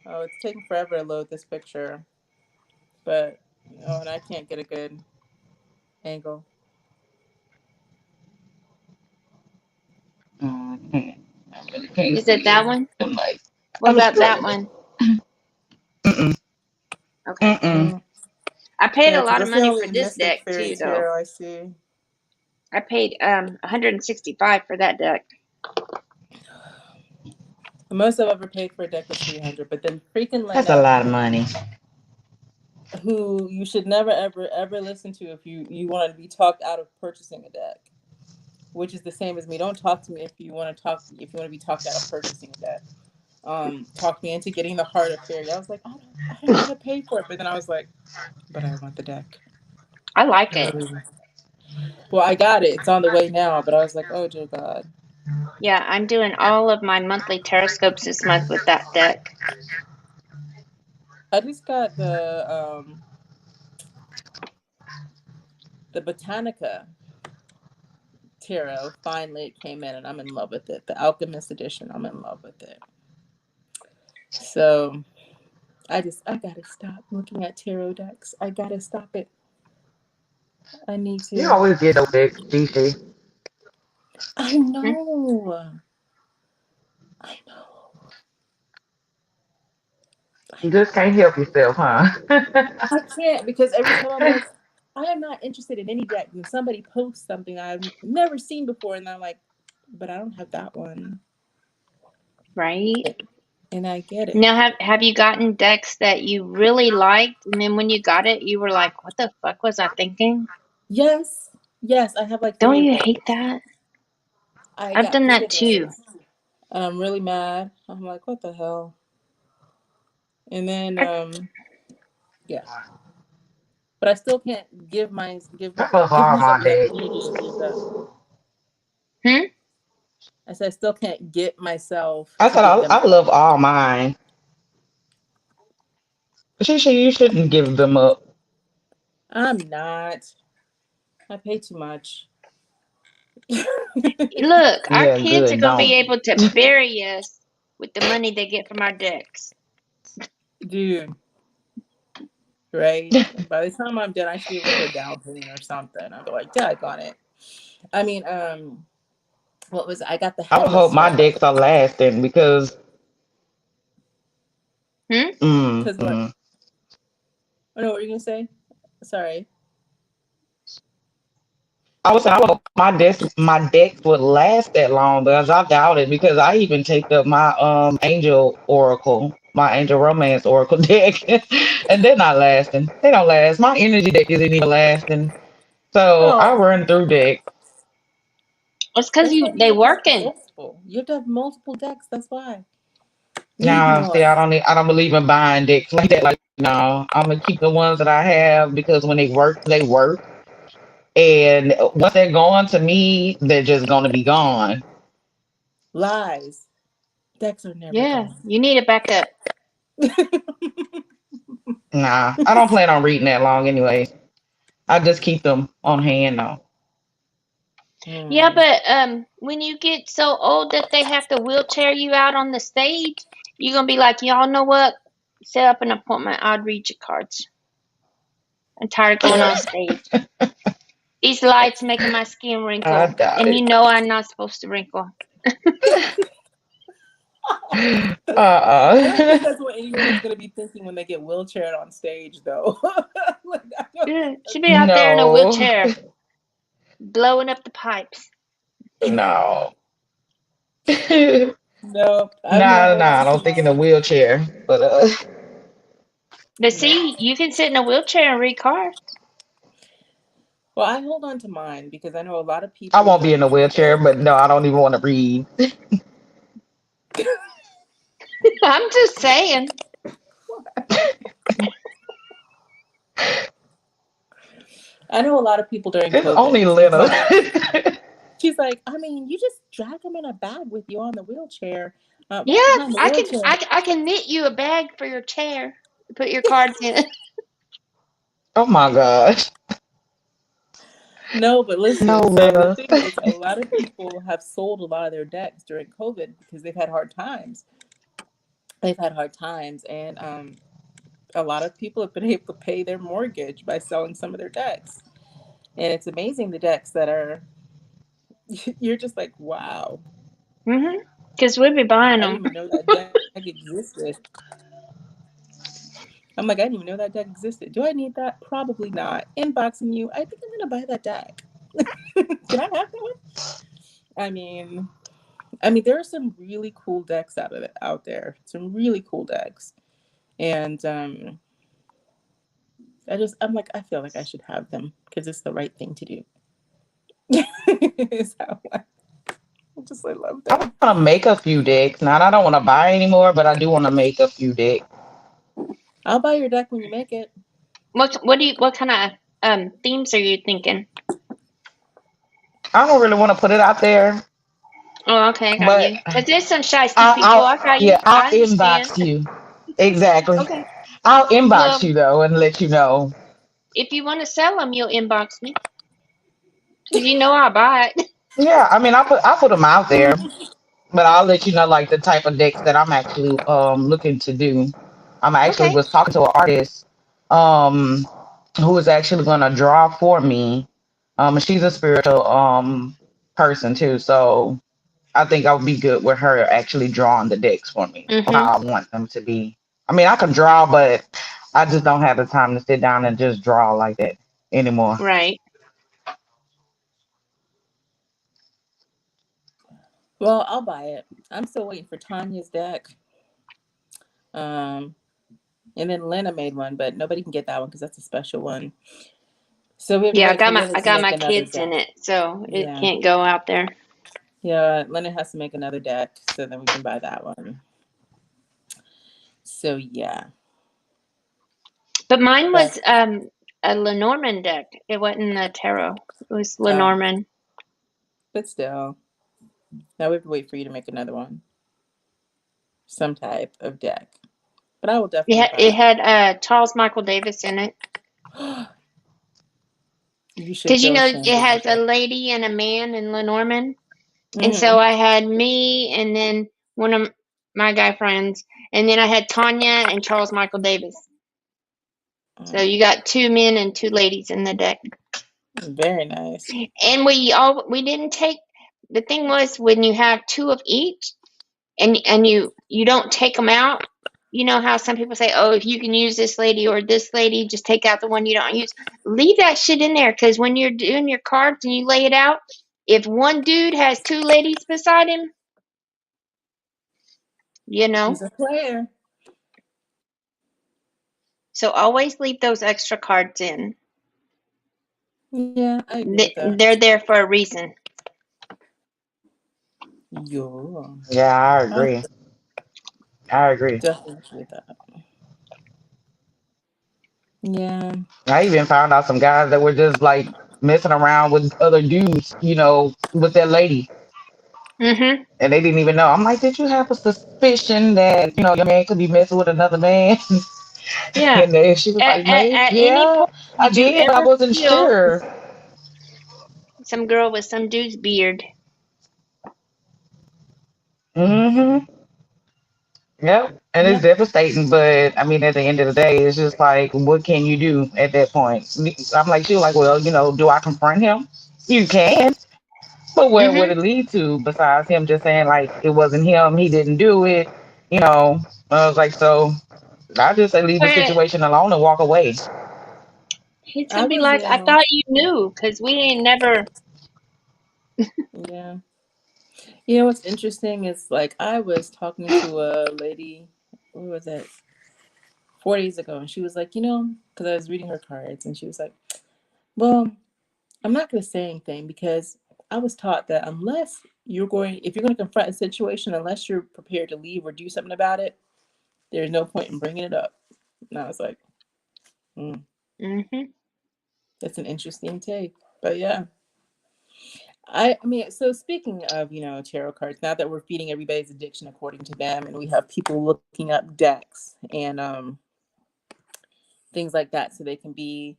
Oh, it's taking forever to load this picture, but and I can't get a good angle. Mhm. I really can't Is it see that it. one? I'm like, What I'm about that struggling. one? Mm-mm. Okay. Mm-mm. I paid Yeah, a because lot of that's the money for only this Mystic deck Fairy too, though. tarot I see. I paid 165 for that deck. The most I've ever paid for a deck was 300. But then freaking That's a Lynna, lot of money. who you should never ever listen to if you want to be talked out of purchasing a deck, which is the same as me. Don't talk to me if you want to be talked out of purchasing a deck. Talked me into getting the Heart of Fairy. I was like, I don't want to pay for it, but then I was like, but I want the deck. I like I it. really want. Well, I got it. It's on the way now, but I was like, oh dear God. Yeah, I'm doing all of my monthly Terrascopes this month with that deck. I just got the Botanica tarot. Finally, it came in, and I'm in love with it. The Alchemist edition. I'm in love with it. So I gotta stop looking at tarot decks. I gotta stop it. I need You to. always get those decks, DC. I know. I know. You just can't help yourself, huh? I can't, because every time I'm like, I am not interested in any deck. When somebody posts something I've never seen before, and I'm like, but I don't have that one. Right? And I get it. Now, have you gotten decks that you really liked, and then when you got it, you were like, "What the fuck was I thinking?" Yes. Yes, I have like Don't three of you those. hate that? I I've got done three that of too. those. And I'm really mad. I'm like, what the hell? And then I, yeah. But I still can't I love give all myself my enough decks. energy to give them. hmm? I said I still can't get myself I to give said them I up. love all mine. You shouldn't give them up. I'm not. I pay too much. Look, our Yeah, kids are good. gonna be Don't. able to bury us with the money they get from our decks. Dude, right? By the time I'm done, I should be able to put a down payment or something. I'll be like, daggone it. I mean, what was it? I got the I would headless hope my one. decks are lasting because. Hmm? Because what? Mm-mm. Oh, no, what were you gonna say? Sorry. I would hope my decks would last that long, because I doubt it, because I even take up my Angel Oracle, my Angel Romance Oracle deck, and they're not lasting. They don't last. My energy deck isn't even lasting. So I Oh, run through decks. It's because that's why you they have to have working. multiple. You have to have multiple decks. That's why. You need Now, see, more. I don't believe in buying decks like that. Like, no, I'm gonna keep the ones that I have, because when they work, they work. And once they're gone, to me, they're just gonna be gone. Lies. Decks are never Yeah, gone. you need a backup. Nah, I don't plan on reading that long anyway. I just keep them on hand though. Yeah, Mm. but when you get so old that they have to wheelchair you out on the stage, you're gonna be like, y'all know what? Set up an appointment. I'd read your cards. I'm tired of going on stage. These lights making my skin I wrinkle, doubt and you it. know I'm not supposed to wrinkle. I don't think Uh-uh. that's what anyone is going to be thinking when they get wheelchaired on stage, though. Like, I don't Yeah, think she'll that's be out there in a No. wheelchair, blowing up the pipes. No. no. I've Nah, never nah, I don't actually. think in a wheelchair. But But No. see, you can sit in a wheelchair and read cards. Well, I hold on to mine because I know a lot of I people won't be in during a wheelchair, COVID. but no, I don't even want to read. I'm just saying. I know a lot of people during It's COVID only was Lynna. like, she's like, I mean, you just drag them in a bag with you on the wheelchair, Yeah, behind the I can wheelchair. I can knit you a bag for your chair to put your cards in. Oh my gosh. No, but No, listen. So the Lynna. thing is, a lot of people have sold a lot of their decks during COVID because they've had hard times. They've had hard times, and a lot of people have been able to pay their mortgage by selling some of their decks. And it's amazing the decks that are. You're just like, wow. Because we'll be buying I didn't them. even know that deck existed. I'm like, I didn't even know that deck existed. Do I need that? Probably not. Inboxing you. I think I'm gonna buy that deck. Can I have that one? I mean, there are some really cool decks out there. Some really cool decks, and I'm like, I feel like I should have them because it's the right thing to do. So I love I them. want to make a few decks. Now, I don't want to buy anymore, but I do want to make a few decks. I'll buy your deck when you make it. What kind of themes are you thinking? I don't really want to put it out there, Oh, okay, I got but you. Because there's some shisty people. I got you. yeah, I'll I understand. inbox you. Exactly. Okay. I'll inbox Well, you though and let you know. if you want to sell them, you'll inbox me. Because you know I'll buy it. Yeah, I mean, I put them out there, but I'll let you know like the type of decks that I'm actually looking to do. I'm actually Okay. was talking to an artist um who is actually gonna draw for me. She's a spiritual person too, so I think I would be good with her actually drawing the decks for me, how Mm-hmm. I want them to be. I mean, I can draw, but I just don't have the time to sit down and just draw like that anymore. Right. Well, I'll buy it. I'm still waiting for Tanya's deck. Um, and then Lynna made one, but nobody can get that one because that's a special one. So we have to Yeah, wait for Lynna I to got make my another kids deck. in it, so it Yeah. can't go out there. Yeah, Lynna has to make another deck so then we can buy that one. So yeah. But mine But was a Lenormand deck. It wasn't a tarot. It was oh, Lenormand. but still. Now we have to wait for you to make another one. Some type of deck. But I will definitely It buy had Charles Michael Davis in it. it. You should Because you feel know ashamed it of has a yourself. lady and a man in Lenormand. And so Mm-hmm. I had me and then one of my guy friends. And then I had Tanya and Charles Michael Davis. So you got two men and two ladies in the deck. Very nice. And we didn't take, the thing was when you have two of each and you don't take them out, you know how some people say, oh, if you can use this lady or this lady, just take out the one you don't use. Leave that shit in there, because when you're doing your cards and you lay it out, if one dude has two ladies beside him, you know. He's a player. So always leave those extra cards in. Yeah, I agree with that. They're there for a reason. Yeah. Yeah, I I agree. I agree. definitely agree with that. Yeah. I even found out some guys that were just like messing around with other dudes, with their lady, Mm-hmm. and they didn't even know. I'm like, did you have a suspicion that your man could be messing with another man? Yeah. And then she was like, maybe, At any yeah, point, I did you did, but I ever wasn't feel sure. some girl with some dude's beard. Mm-hmm. Yep. And it's Yep. devastating, but I mean, at the end of the day, it's just like, what can you do at that point? I'm like, she was like, well, do I confront him? You can, but where would Mhm. it lead to besides him just saying like it wasn't him, he didn't do it? You know, I was like, so I just say leave the But situation alone and walk away. he's I gonna be was like, I thought you knew, cause we ain't never. yeah. You know what's interesting is like I was talking to a lady, what was it, 4 days ago, and she was like, because I was reading her cards, and she was like, well, I'm not going to say anything because I was taught that if you're going to confront a situation, unless you're prepared to leave or do something about it, there's no point in bringing it up. And I was like, Mhm. that's an interesting take. But yeah. I mean, so speaking of, tarot cards, now that we're feeding everybody's addiction according to them, and we have people looking up decks and things like that so they can be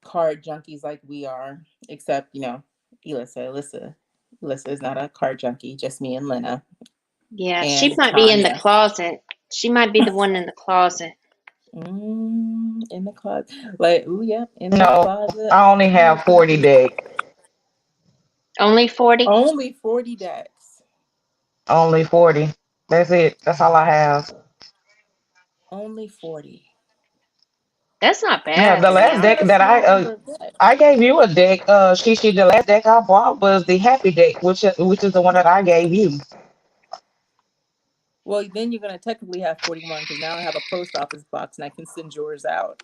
card junkies like we are, except, Alyssa is not a card junkie, just me and Lynna Yeah, she and might be in the Tonya. closet. She might be the one in the closet. In the closet. Like, ooh, yep, in the No, closet. I only have 40 decks. Only 40. Only 40 decks. Only 40. That's it. That's all I have. Only 40. That's not Yeah, bad, the to be last That's deck not a honest. that small number of decks. I gave you a deck, Shishi. The last deck I bought was the Happy deck, which is the one that I gave you. Well, then you're going to technically have 41 because now I have a post office box and I can send yours out.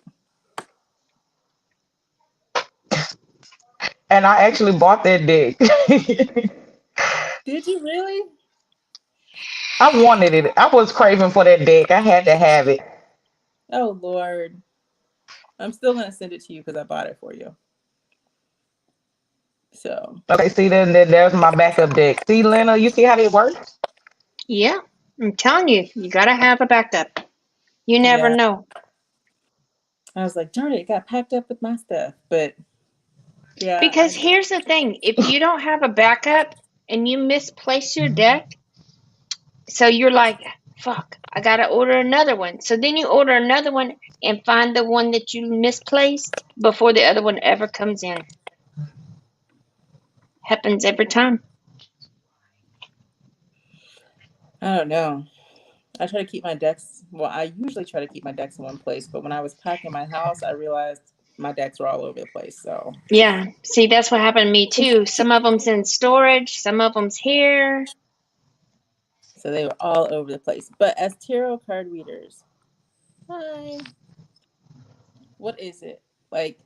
And I actually bought that deck. Did you really? I wanted it. I was craving for that deck. I had to have it. Oh, Lord. I'm still going to send it to you because I bought it for you. So, Okay, see, then there's my backup deck. See, Lena, you see how they work? Yeah, I'm telling you, you gotta have a backup. You never yeah. know. I was like, darn it, it got packed up with my stuff. But, yeah, Because here's the thing, if you don't have a backup and you misplace your deck, so you're like, fuck, I gotta order another one. So then you order another one and find the one that you misplaced before the other one ever comes in. Happens every time. I don't know. I try to keep my decks. Well, I usually try to keep my decks in one place. But when I was packing my house, I realized my decks were all over the place. So, Yeah, see, that's what happened to me too. Some of them's in storage, some of them's here. so they were all over the place. But as tarot card readers, hi. What is it? Like,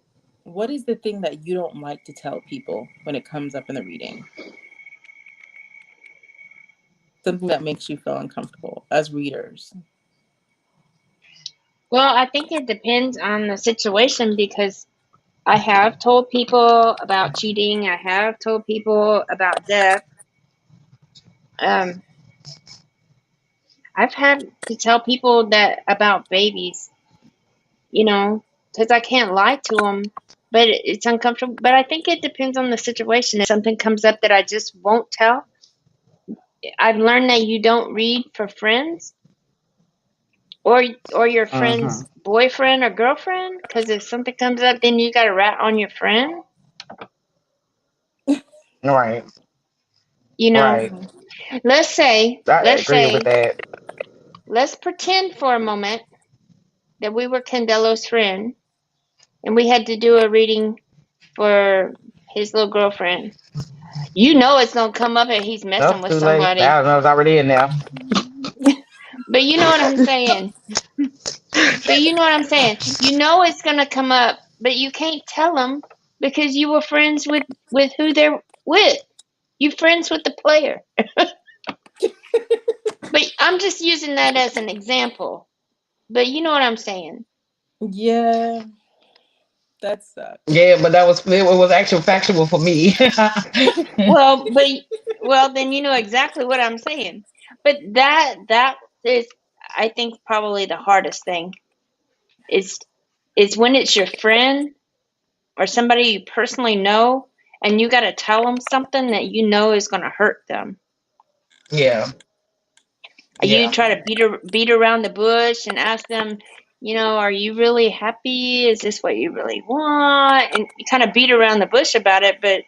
what is the thing that you don't like to tell people when it comes up in the reading? Something that makes you feel uncomfortable as readers. Well, I think it depends on the situation because I have told people about cheating. I have told people about death. Um, I've had to tell people that about babies, because I can't lie to them, but it's uncomfortable. But I think it depends on the situation. If something comes up that I just won't tell, I've learned that you don't read for friends or your Mm-hmm. friend's boyfriend or girlfriend, because if something comes up, then you got to rat on your friend. Right. You know, Right. Mhm. let's say, I let's agree with say, that. let's pretend for a moment that we were Candelo's friend and we had to do a reading for his little girlfriend. You know it's gonna come up and he's messing Nope, with too late. somebody. I was already in there. But you know what I'm saying. But you know what I'm saying. You know it's gonna come up, but you can't tell them because you were friends with who they're with. You friends with the player. But I'm just using that as an example. But you know what I'm saying. Yeah, that sucks. Yeah, but it was actual factual for me. Well, then you know exactly what I'm saying. But that is, I think, probably the hardest thing is when it's your friend or somebody you personally know and you got to tell them something that you know is going to hurt them. Yeah. You try to beat around the bush and ask them, are you really happy? Is this what you really want? And you kind of beat around the bush about it, but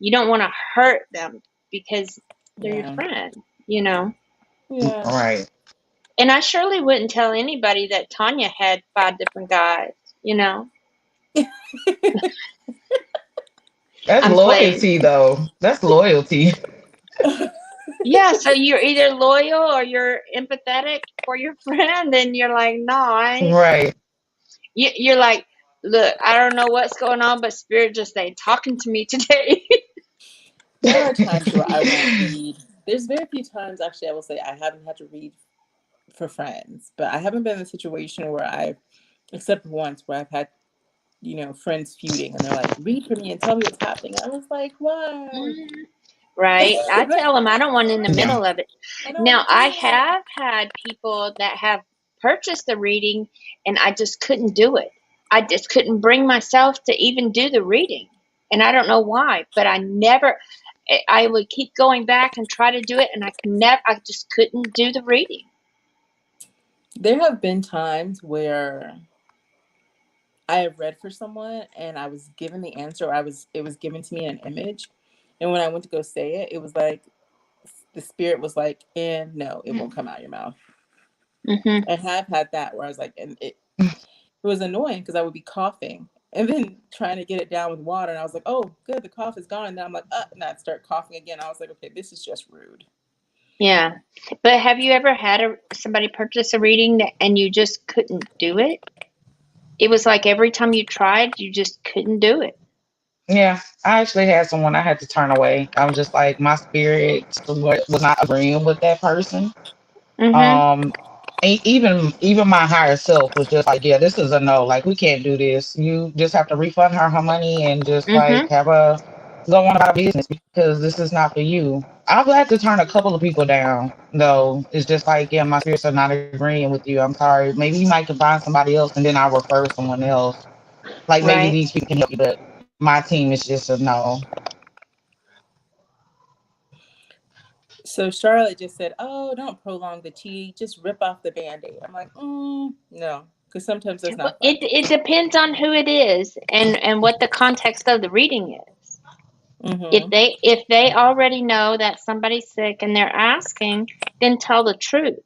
you don't want to hurt them because they're your friend, Yeah. Right. And I surely wouldn't tell anybody that Tonya had 5 different guys, That's I'm loyalty, playing. though. That's loyalty. Yeah, so you're either loyal or you're empathetic for your friend, and you're like, no, Right. You're like, look, I don't know what's going on, but Spirit just ain't talking to me today. There are times where I won't read. There's very few times, actually, I will say I haven't had to read for friends, but I haven't been in a situation where except once, where I've had, friends feuding and they're like, read for me and tell me what's happening. I was like, why? Right. I tell them I don't want in the Yeah. middle of it. I don't Now, want to I do that. have had people that have purchased the reading and I just couldn't do it. I just couldn't bring myself to even do the reading. And I don't know why, but I would keep going back and try to do it, and I just couldn't do the reading. There have been times where I have read for someone and I was given the answer, or it was given to me in an image. And when I went to go say it, it was like, the spirit was like, and no, it won't come out your mouth. Mm-hmm. I have had that where I was like, and it was annoying because I would be coughing and then trying to get it down with water. And I was like, oh, good, the cough is gone. And then I'm like, and I'd start coughing again. I was like, okay, this is just rude. Yeah. But have you ever had somebody purchase a reading and you just couldn't do it? It was like every time you tried, you just couldn't do it. Yeah. I actually had someone I had to turn away. I was just like, my spirit was not agreeing with that person. Mm-hmm. Um, even my higher self was just like, yeah, this is a no. Like, we can't do this. You just have to refund her money and just like Mm-hmm. have a go on about business because this is not for you. I've had to turn a couple of people down though. It's just like, yeah, my spirits are not agreeing with you. I'm sorry. Maybe you might can find somebody else and then I'll refer someone else. Like maybe Right. these people can help you, but my team is just a no. So Charlotte just said, oh, don't prolong the tea. Just rip off the Band-Aid. I'm like, no, because sometimes that's Well, not fun. it depends on who it is and what the context of the reading is. Mm-hmm. If they already know that somebody's sick and they're asking, then tell the truth.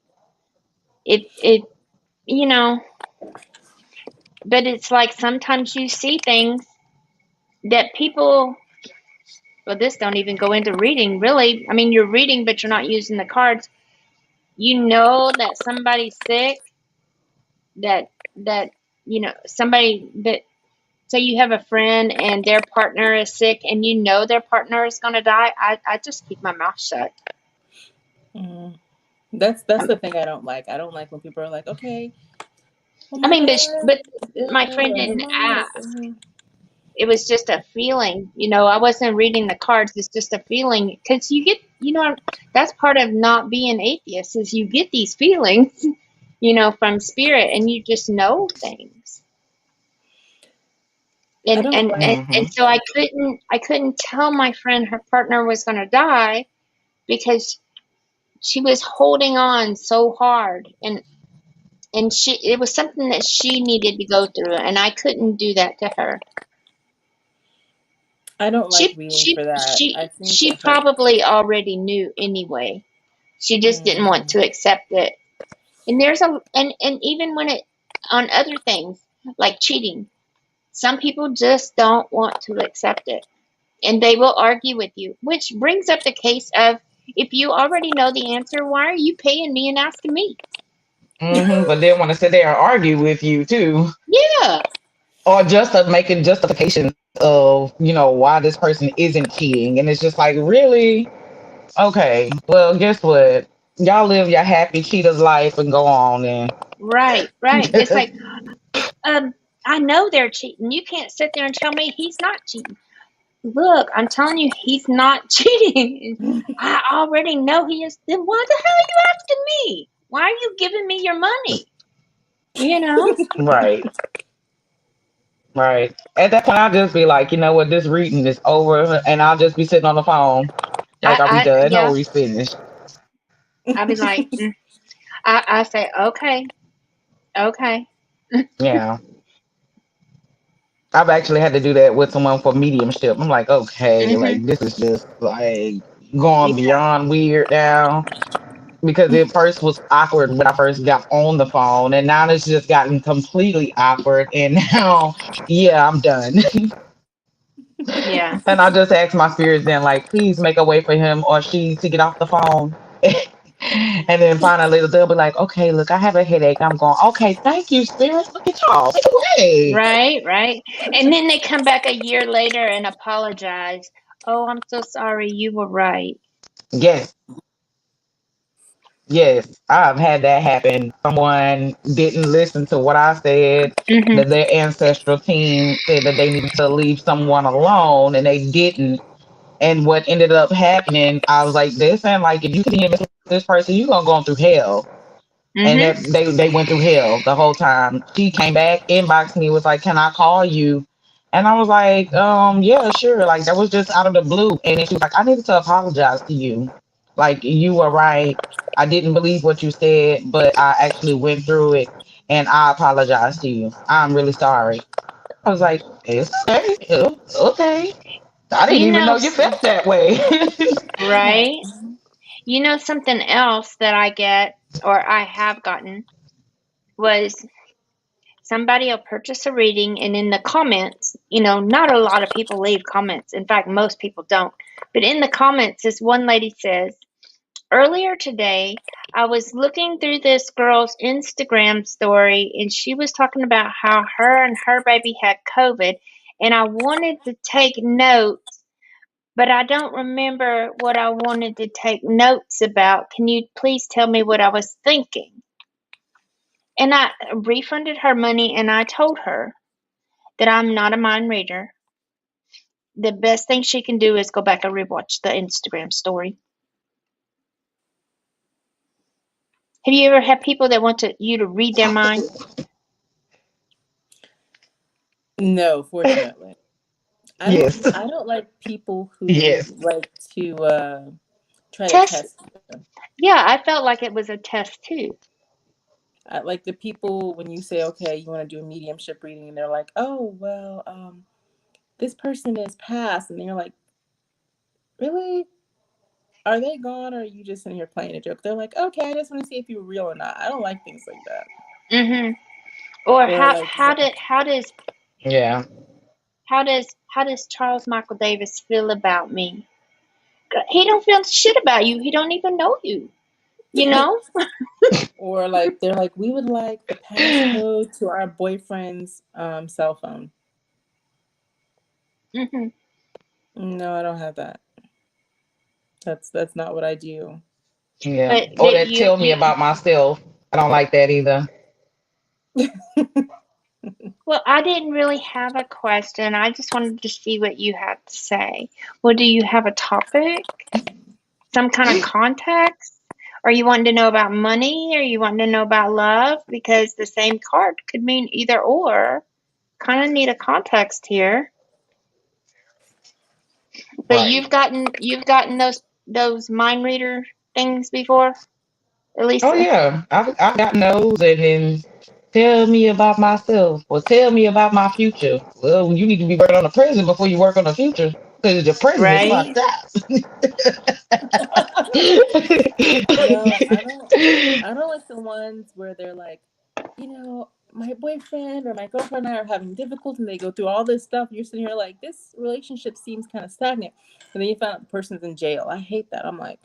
It but it's like sometimes you see things that people, well, this don't even go into reading really. I mean, you're reading, but you're not using the cards. You know that somebody's sick, that somebody that, say you have a friend and their partner is sick and you know their partner is going to die. I just keep my mouth shut. Mm-hmm. That's the thing I don't like. I don't like when people are like, okay, oh I my mean, God, but my friend or her didn't mom is. ask. It was just a feeling. I wasn't reading the cards. It's just a feeling, because you get, that's part of not being atheist, is you get these feelings, from spirit, and you just know things. I And don't and like. and, and so I couldn't tell my friend her partner was going to die because she was holding on so hard, and it was something that she needed to go through, and I couldn't do that to her. I don't like She reading she for that. she I think she it hurts. probably already knew anyway. She just didn't want to accept it. And there's and even when it on other things like cheating, some people just don't want to accept it, and they will argue with you, which brings up the case of, if you already know the answer, why are you paying me and asking me? But they want to sit there and argue with you too, Yeah. or just making justifications of why this person isn't cheating, and it's just like, really? Okay, well, guess what? Y'all live your happy cheater's life and go on and Right. It's like, I know they're cheating. You can't sit there and tell me he's not cheating. Look, I'm telling you, he's not cheating. I already know he is. Then why the hell are you asking me? Why are you giving me your money? right. Right. At that point, I'll just be like, you know what, this reading is over, and I'll just be sitting on the phone. Like, are we done? Or Yeah, are we finished? I'll be like, I say, okay, okay. Yeah. I've actually had to do that with someone for mediumship. I'm like, okay, Mhm. like this is just like going Yeah. beyond weird now. Because it first was awkward when I first got on the phone, and now it's just gotten completely awkward. And now, yeah, I'm done. Yeah. And I just ask my spirits then, like, please make a way for him or she to get off the phone. And then finally they'll be like, okay, look, I have a headache. I'm going, okay, thank you, spirit. Look at y'all. Take it away. Right, right. And then they come back a year later and apologize. Oh, I'm so sorry. You were right. Yes, yes. I've had that happen. Someone didn't listen to what I said, Mhm. that their ancestral team said that they needed to leave someone alone and they didn't. And what ended up happening, I was like, they saying like if you continue to mess with this person, you're gonna go through hell. And Mhm. that they went through hell the whole time. She came back, inboxed me, was like, "Can I call you?" And I was like, yeah, sure." Like that was just out of the blue. And then she was like, "I needed to apologize to you. Like you were right. I didn't believe what you said, but I actually went through it, and I apologize to you. I'm really sorry." I was like, "It's okay, okay. I didn't You even know, know you felt that way." right? You know something else that I get or I have gotten was somebody will purchase a reading and in the comments, not a lot of people leave comments. In fact, most people don't. But in the comments, this one lady says, earlier today, I was looking through this girl's Instagram story and she was talking about how her and her baby had COVID. And I wanted to take notes, but I don't remember what I wanted to take notes about. Can you please tell me what I was thinking? And I refunded her money and I told her that I'm not a mind reader. The best thing she can do is go back and rewatch the Instagram story. Have you ever had people that want you to read their mind? No, fortunately. I don't Yes, I don't like people who yes. like to try to Test. test you. Yeah, I felt like it was a test too. I like the people when you say, okay, you want to do a mediumship reading, and they're like, oh well, this person is past, and you're like, really? Are they gone, or are you just in here playing a joke? They're like, okay, I just want to see if you're real or not. I don't like things like that. Mhm. Or Or how like, how did how does Yeah. how does Charles Michael Davis feel about me? He don't feel shit about you. He don't even know you. You know? or like they're like, we would like the passcode to our boyfriend's cell phone. Mhm. No, I don't have that. That's not what I do. Yeah. Or But that tell me about myself. I don't like that either. well, I didn't really have a question. I just wanted to see what you had to say. Well, do you have a topic? Some kind of context? Are you wanting to know about money? Are you wanting to know about love? Because the same card could mean either or. Kind of need a context here. But Right. you've gotten those mind reader things before, at least. Oh yeah. I've gotten those and then tell me about myself or tell me about my future. Well, you need to be working on the present before you work on the future. Because the present is Right? fucked up. No, I don't like the ones where they're like, my boyfriend or my girlfriend and I are having difficulty, and they go through all this stuff. You're sitting here like, this relationship seems kind of stagnant, and then you found out the person's in jail. I hate that. I'm like,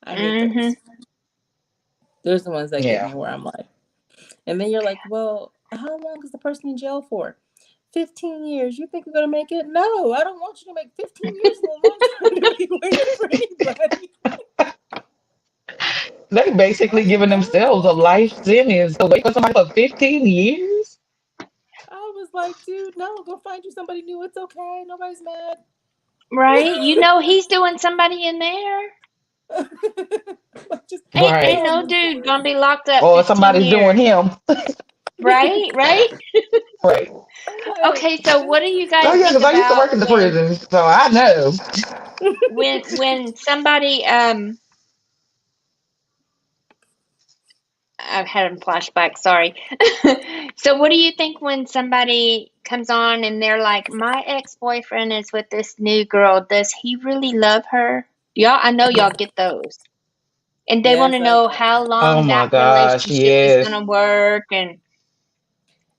I hate Mhm. those. Those are the ones that get Yeah. me where I'm like, and then you're like, well, how long is the person in jail for? 15 years. You think we're gonna make it? No, I don't want you to make 15 years is a long time to be waiting for anybody. They basically I'm like, giving themselves a no. life sentence to wait for somebody for 15 years. I was like, dude, no, go find you somebody new. It's okay. Nobody's mad. Right? He's doing somebody in there. Like, just Ain't Right. ain't go no move dude forward. gonna be locked up Or 15 somebody's doing years. him. Right, right. Right. I'm like, Okay, so what do you Oh guys yeah, think because I used to work about in the prison, so I know. when somebody I've had a flashback, sorry. So what do you think when somebody comes on and they're like, my ex-boyfriend is with this new girl. Does he really love her? Y'all, I know y'all yeah, get those. And they want to yes, I know get how it. Oh long my that gosh, relationship is yes. gonna work And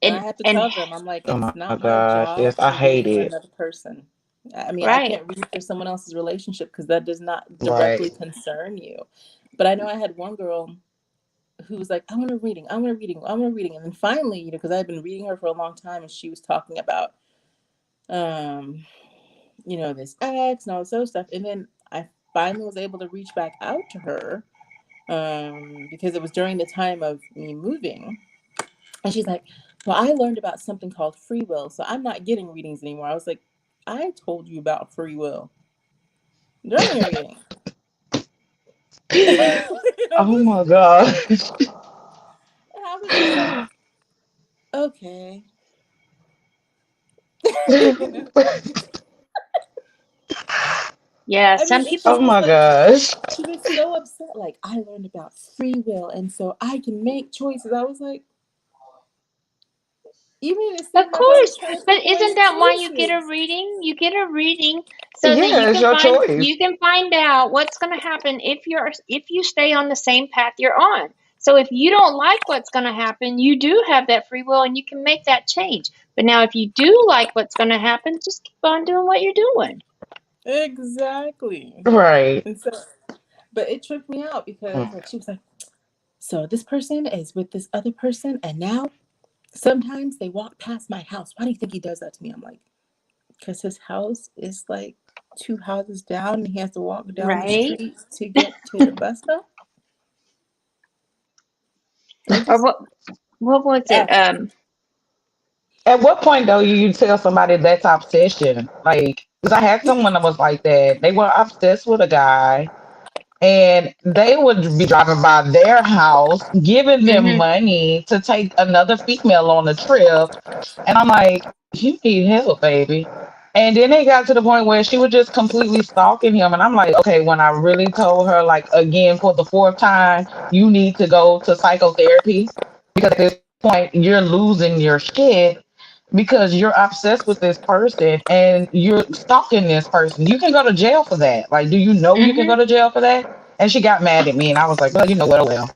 I have to and tell them, I'm like, Oh it's my not my gosh, yes. job I to hate read for it. another person. I mean, I right. can't read for someone else's relationship because that does not Right. directly concern you. But I know I had one girl who was like, I want a reading, I want a reading, I want a reading. And then finally, because I've been reading her for a long time and she was talking about, um, this ex and all this other stuff. And then I finally was able to reach back out to her because it was during the time of me moving. And she's like, well, I learned about something called free will, so I'm not getting readings anymore. I was like, I told you about free will during your reading. Oh my gosh. And I was just like, okay. you know? Yeah, I mean, some it people Oh just was my like, gosh. she was so upset. Like, I learned about free will, and so I can make choices. I was like, you made it of seem like I was course, trying to but take away isn't your that why you get a choices. reading? You get a reading so that Yeah, it's your choice. you can find out what's going to happen if you stay on the same path you're on. So if you don't like what's going to happen, you do have that free will and you can make that change. But now if you do like what's going to happen, just keep on doing what you're doing. Exactly. Right. And so, but it tripped me out because, like, she was like, so this person is with this other person, and now sometimes they walk past my house. Why do you think he does that to me? I'm like, because his house is like two houses down, and he has to walk down the Right? street to get to the bus stop. It Or just, what was it? ah, At what point though you tell somebody that's obsession? Like, because I had someone that was like that. They were obsessed with a guy, and they would be driving by their house, giving them Mhm. money to take another female on a trip. And I'm like, you need help, baby. And then they got to the point where she was just completely stalking him. And I'm like, okay, when I really told her, like, again, for the fourth time, you need to go to psychotherapy because at this point, you're losing your shit because you're obsessed with this person and you're stalking this person. You can go to jail for that. Like, do you know you can go Mhm. to jail for that? And she got mad at me, and I was like, well, you know what? Oh, well.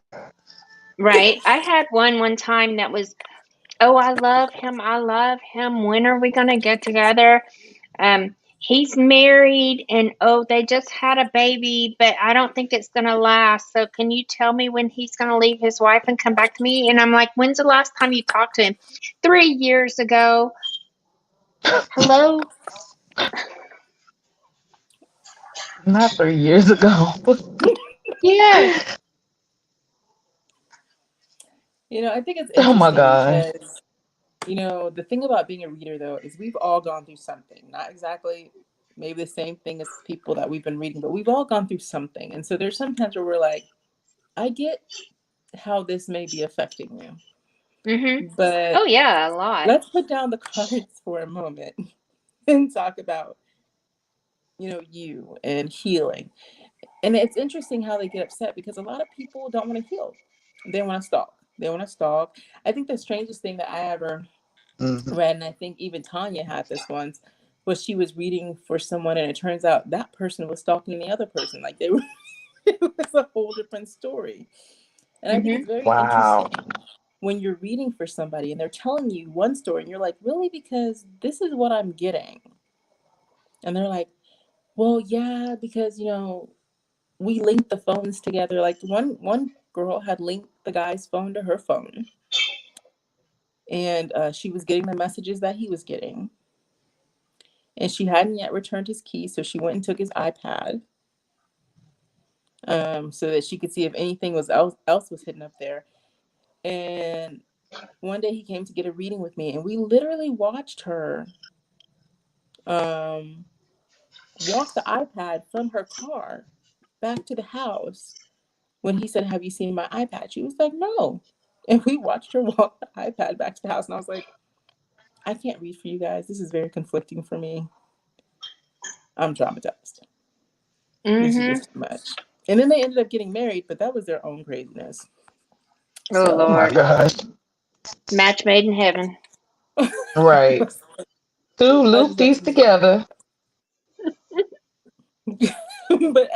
Right. I had one time that was, oh, I love him. I love him. When are we going to get together? He's married and oh, they just had a baby, but I don't think it's going to last. So can you tell me when he's going to leave his wife and come back to me? And I'm like, when's the last time you talked to him? 3 years ago. Hello? Not 3 years ago. Yes. I think it's Oh my interesting God. because, the thing about being a reader, though, is we've all gone through something. Not exactly maybe the same thing as people that we've been reading, but we've all gone through something. And so there's sometimes where we're like, I get how this may be affecting you, Mhm. Oh but yeah, a lot. let's put down the cards for a moment and talk about, you and healing. And it's interesting how they get upset because a lot of people don't want to heal. They want to stalk. They want to stalk. I think the strangest thing that I ever Mhm. read, and I think even Tanya had this once, was she was reading for someone, and it turns out that person was stalking the other person. Like they were, it was a whole different story. And I think it's Mhm. very Wow. interesting when you're reading for somebody and they're telling you one story, and you're like, really? Because this is what I'm getting. And they're like, well, yeah, because, we linked the phones together. Like one girl had linked the guy's phone to her phone, and she was getting the messages that he was getting, and she hadn't yet returned his key, so she went and took his iPad, so that she could see if anything else was hidden up there. And one day he came to get a reading with me, and we literally watched her um, walk the iPad from her car back to the house. When he said, "Have you seen my iPad?" She was like, "No." And we watched her walk the iPad back to the house. And I was like, I can't read for you guys. This is very conflicting for me. I'm traumatized. This is just too much. And then they ended up getting married, but that was their own craziness. Oh, So, Oh my Lord. gosh. Match made in heaven. Right. Two I just have loopies to be like, together. but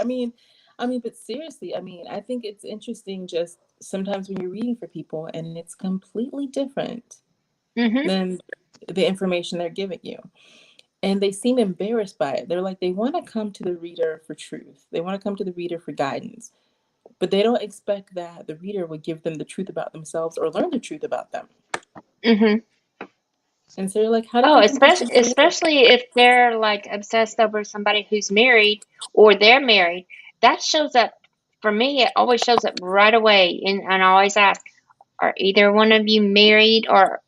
but seriously, I think it's interesting just sometimes when you're reading for people and it's completely different Mm-hmm. than the information they're giving you. And they seem embarrassed by it. They're like, they want to come to the reader for truth. They want to come to the reader for guidance, but they don't expect that the reader would give them the truth about themselves or learn the truth about them. Mm-hmm. And so you're like, how did Oh, you think this was going to go? especially if they're like obsessed over somebody who's married or they're married. That shows up for me. It always shows up right away, and I always ask, are either one of you married or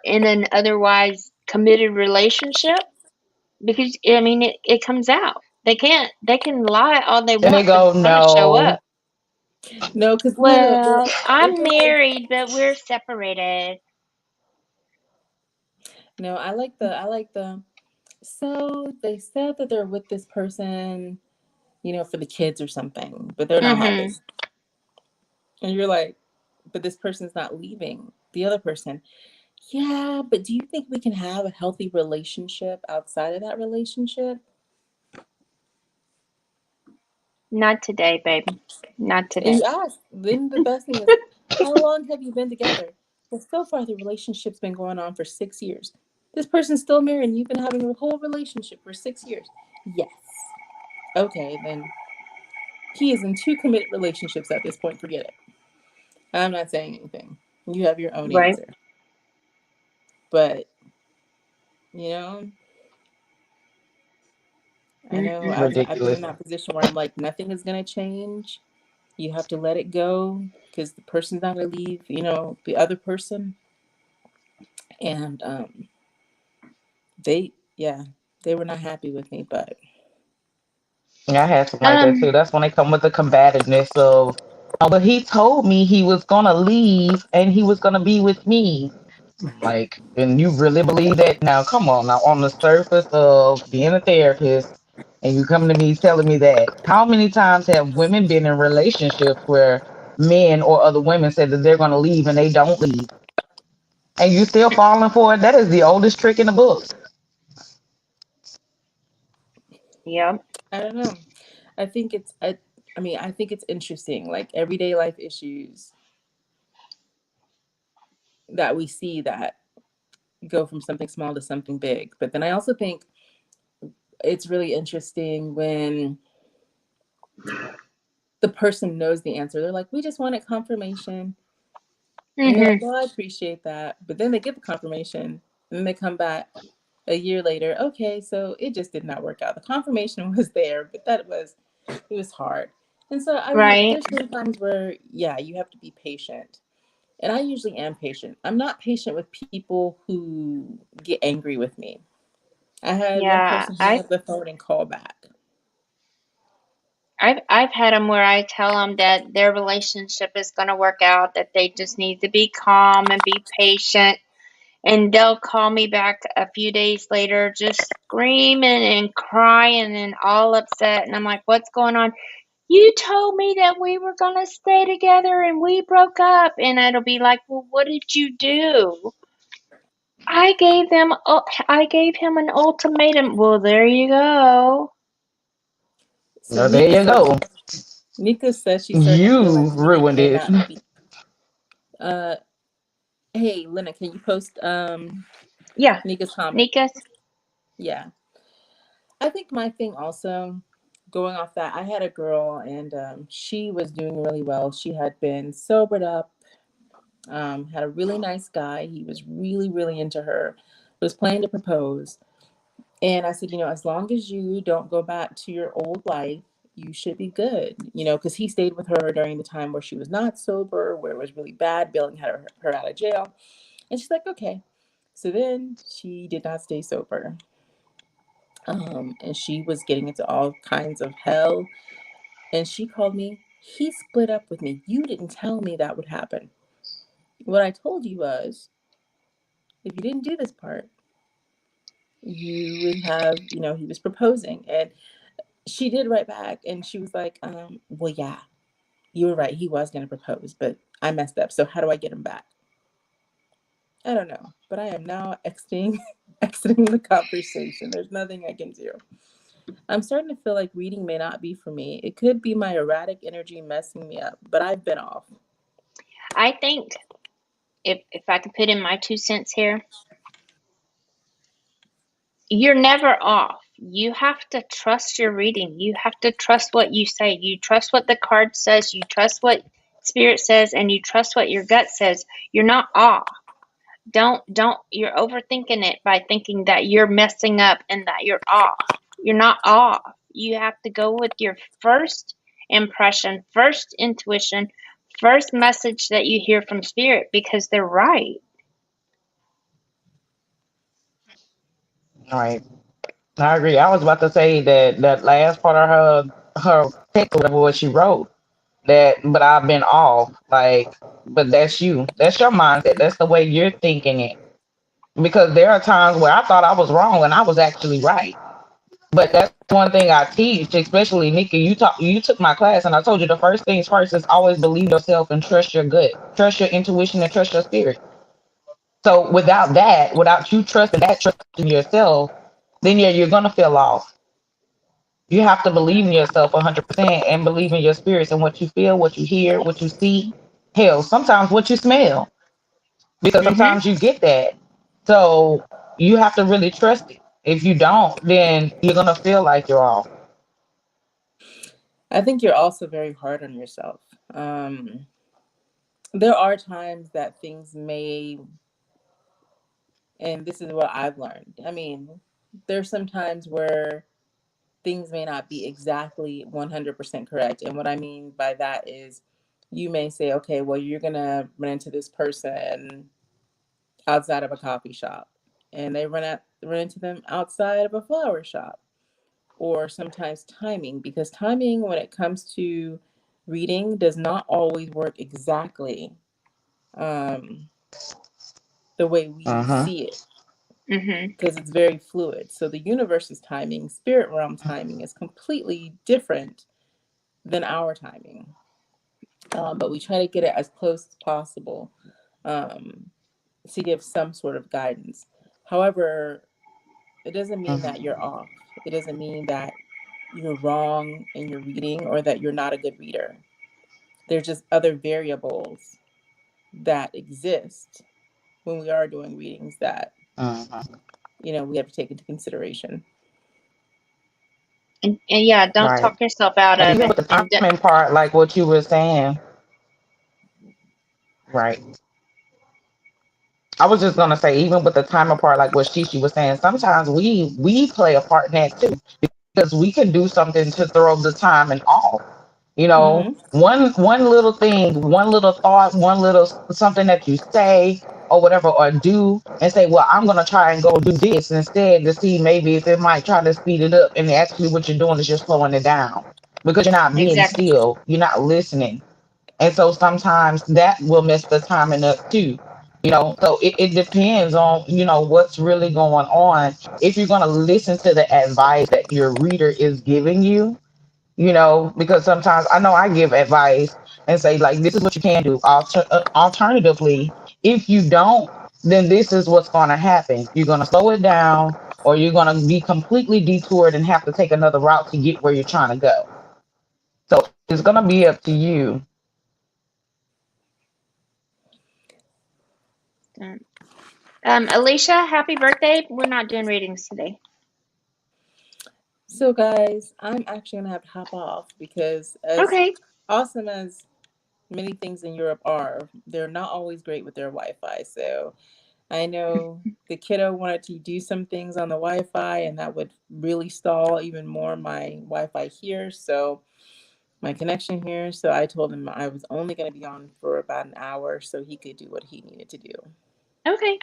in an otherwise committed relationship? Because I mean, it comes out. They can lie all they And they want, but go, it's gonna show no. up. No, because Well, they're I'm just like, married, but we're separated. no, I like the. So they said that they're with this person, for the kids or something, but they're not Mm-hmm. happy. And you're like, but this person's not leaving the other person. Yeah, but do you think we can have a healthy relationship outside of that relationship? Not today, baby. Not And you today. ask, then the best thing is, how long have you been together? Well, so far the relationship's been going on for 6 years. This person's still married and you've been having a whole relationship for 6 years. Yes. Okay, then he is in two committed relationships at this point. Forget it. I'm not saying anything. You have your own Right. answer. But, you know, I know Mm-mm. I've been Ridiculous. in that position where I'm like, nothing is going to change. You have to let it go because the person's not going to leave, the other person. And yeah, they were not happy with me, but Yeah, I had something like that Um. too. That's when they come with the combativeness of, oh, but he told me he was gonna leave and he was gonna be with me. I'm like, and you really believe that? Now, come on, now on the surface of being a therapist, and you come to me telling me that. How many times have women been in relationships where men or other women said that they're gonna leave and they don't leave, and you still falling for it? That is the oldest trick in the book. Yep. I don't know. I think I think it's interesting, like everyday life issues that we see that go from something small to something big. But then I also think it's really interesting when the person knows the answer. They're like, we just wanted confirmation. And you're like, Mm-hmm. well, I appreciate that. But then they get the confirmation and then they come back a year later. Okay, so it just did not work out. The confirmation was there, but it was hard. And so, Right. there's some times where, yeah, you have to be patient. And I usually am patient. I'm not patient with people who get angry with me. I had one Yeah. person hang up the phone and call back. I've had them where I tell them that their relationship is going to work out, that they just need to be calm and be patient, and they'll call me back a few days later just screaming and crying and all upset, and I'm like, what's going on? You told me that we were going to stay together and we broke up. And it'll be like, well, what did you do? I gave him an ultimatum. Well, there you go. So Well, there you go. Nika says she's starting to feel You like reading ruined may it. not be. Uh, hey, Lynna, can you post Yeah, Nika's comment? Nika's. Yeah. I think my thing also, going off that, I had a girl and she was doing really well. She had been sobered up, had a really nice guy. He was really, really into her, was planning to propose. And I said, as long as you don't go back to your old life, you should be good, because he stayed with her during the time where she was not sober, where it was really bad, bailing her out of jail. And she's like, okay. So then she did not stay sober. And she was getting into all kinds of hell. And she called me. He split up with me. You didn't tell me that would happen. What I told you was, if you didn't do this part, you would have, he was proposing. And she did write back and she was like, well, yeah, you were right. He was going to propose, but I messed up. So how do I get him back? I don't know, but I am now exiting the conversation. There's nothing I can do. I'm starting to feel like reading may not be for me. It could be my erratic energy messing me up, but I've been off. I think if I could put in my 2 cents here, you're never off. You have to trust your reading. You have to trust what you say. You trust what the card says. You trust what spirit says, and you trust what your gut says. You're not off. Don't you're overthinking it by thinking that you're messing up and that you're off. You're not off. You have to go with your first impression, first intuition, first message that you hear from spirit, because they're right. All right. I agree. I was about to say that last part of her text, whatever what she wrote, that but I've been off. Like, but that's you. That's your mindset. That's the way you're thinking it. Because there are times where I thought I was wrong and I was actually right. But that's one thing I teach, especially Nikki. You took my class, and I told you the first things first is always believe yourself and trust your gut, trust your intuition, and trust your spirit. So without that, without you trusting yourself, then yeah, you're gonna feel off. You have to believe in yourself 100% and believe in your spirits and what you feel, what you hear, what you see. Hell, sometimes what you smell, because Mhm. sometimes you get that. So you have to really trust it. If you don't, then you're gonna feel like you're off. I think you're also very hard on yourself. There are times that things may, and this is what I've learned. I mean, there's some times where things may not be exactly 100% correct. And what I mean by that is you may say, okay, well, you're going to run into this person outside of a coffee shop, and they run into them outside of a flower shop. Or sometimes timing, because timing when it comes to reading does not always work exactly um, the way we Uh-huh. see it, Mhm. because it's very fluid. So the universe's timing, spirit realm timing, is completely different than our timing. But we try to get it as close as possible um, to give some sort of guidance. However, it doesn't mean that you're off. It doesn't mean that you're wrong in your reading or that you're not a good reader. There's just other variables that exist when we are doing readings that Uh-huh. we have to take into consideration. And yeah, don't Right. talk yourself out And of even it. with the And timing part, like what you were saying, right. I was just gonna say, even with the timer part, like what Shishi was saying, sometimes we play a part in that too, because we can do something to throw the timing off. You know, Mm-hmm. one little thing, one little thought, one little something that you say or whatever or do, and say, well, I'm gonna try and go do this instead to see maybe if it might try to speed it up, and actually what you're doing is just slowing it down because you're not being exactly. still, you're not listening. And so sometimes that will mess the timing up too. So it depends on, what's really going on. If you're going to listen to the advice that your reader is giving you, because sometimes I know I give advice and say, like, this is what you can do. Alternatively, if you don't, then this is what's going to happen. You're going to slow it down, or you're going to be completely detoured and have to take another route to get where you're trying to go. So it's going to be up to you. Alicia, happy birthday. We're not doing readings today. So, guys, I'm actually going to have to hop off because, as Okay. awesome as many things in Europe are, they're not always great with their Wi Fi. So, I know the kiddo wanted to do some things on the Wi Fi, and that would really stall even more my Wi Fi here. So, my connection here. So, I told him I was only going to be on for about an hour so he could do what he needed to do. Okay.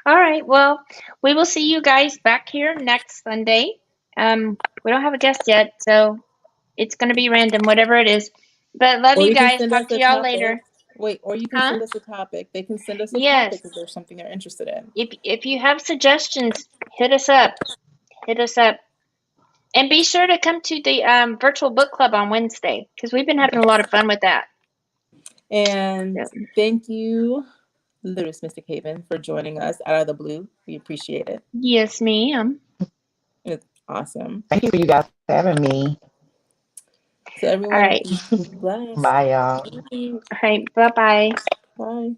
All right. Well, we will see you guys back here next Sunday. We don't have a guest yet, so it's going to be random, whatever it is. But love Or you you can guys. send us Talk to a y'all topic. later. Wait, or you can Huh? send us a topic. They can send us a Yes. topic if there's something they're interested in. If you have suggestions, hit us up. Hit us up. And be sure to come to the virtual book club on Wednesday, because we've been having a lot of fun with that. And Yeah. thank you, Lewis Mystic Haven, for joining us out of the blue. We appreciate it. Yes, ma'am. It's awesome. Thank you for you guys having me. So everyone, All right. be blessed. Bye, y'all. All right. Bye-bye. Bye.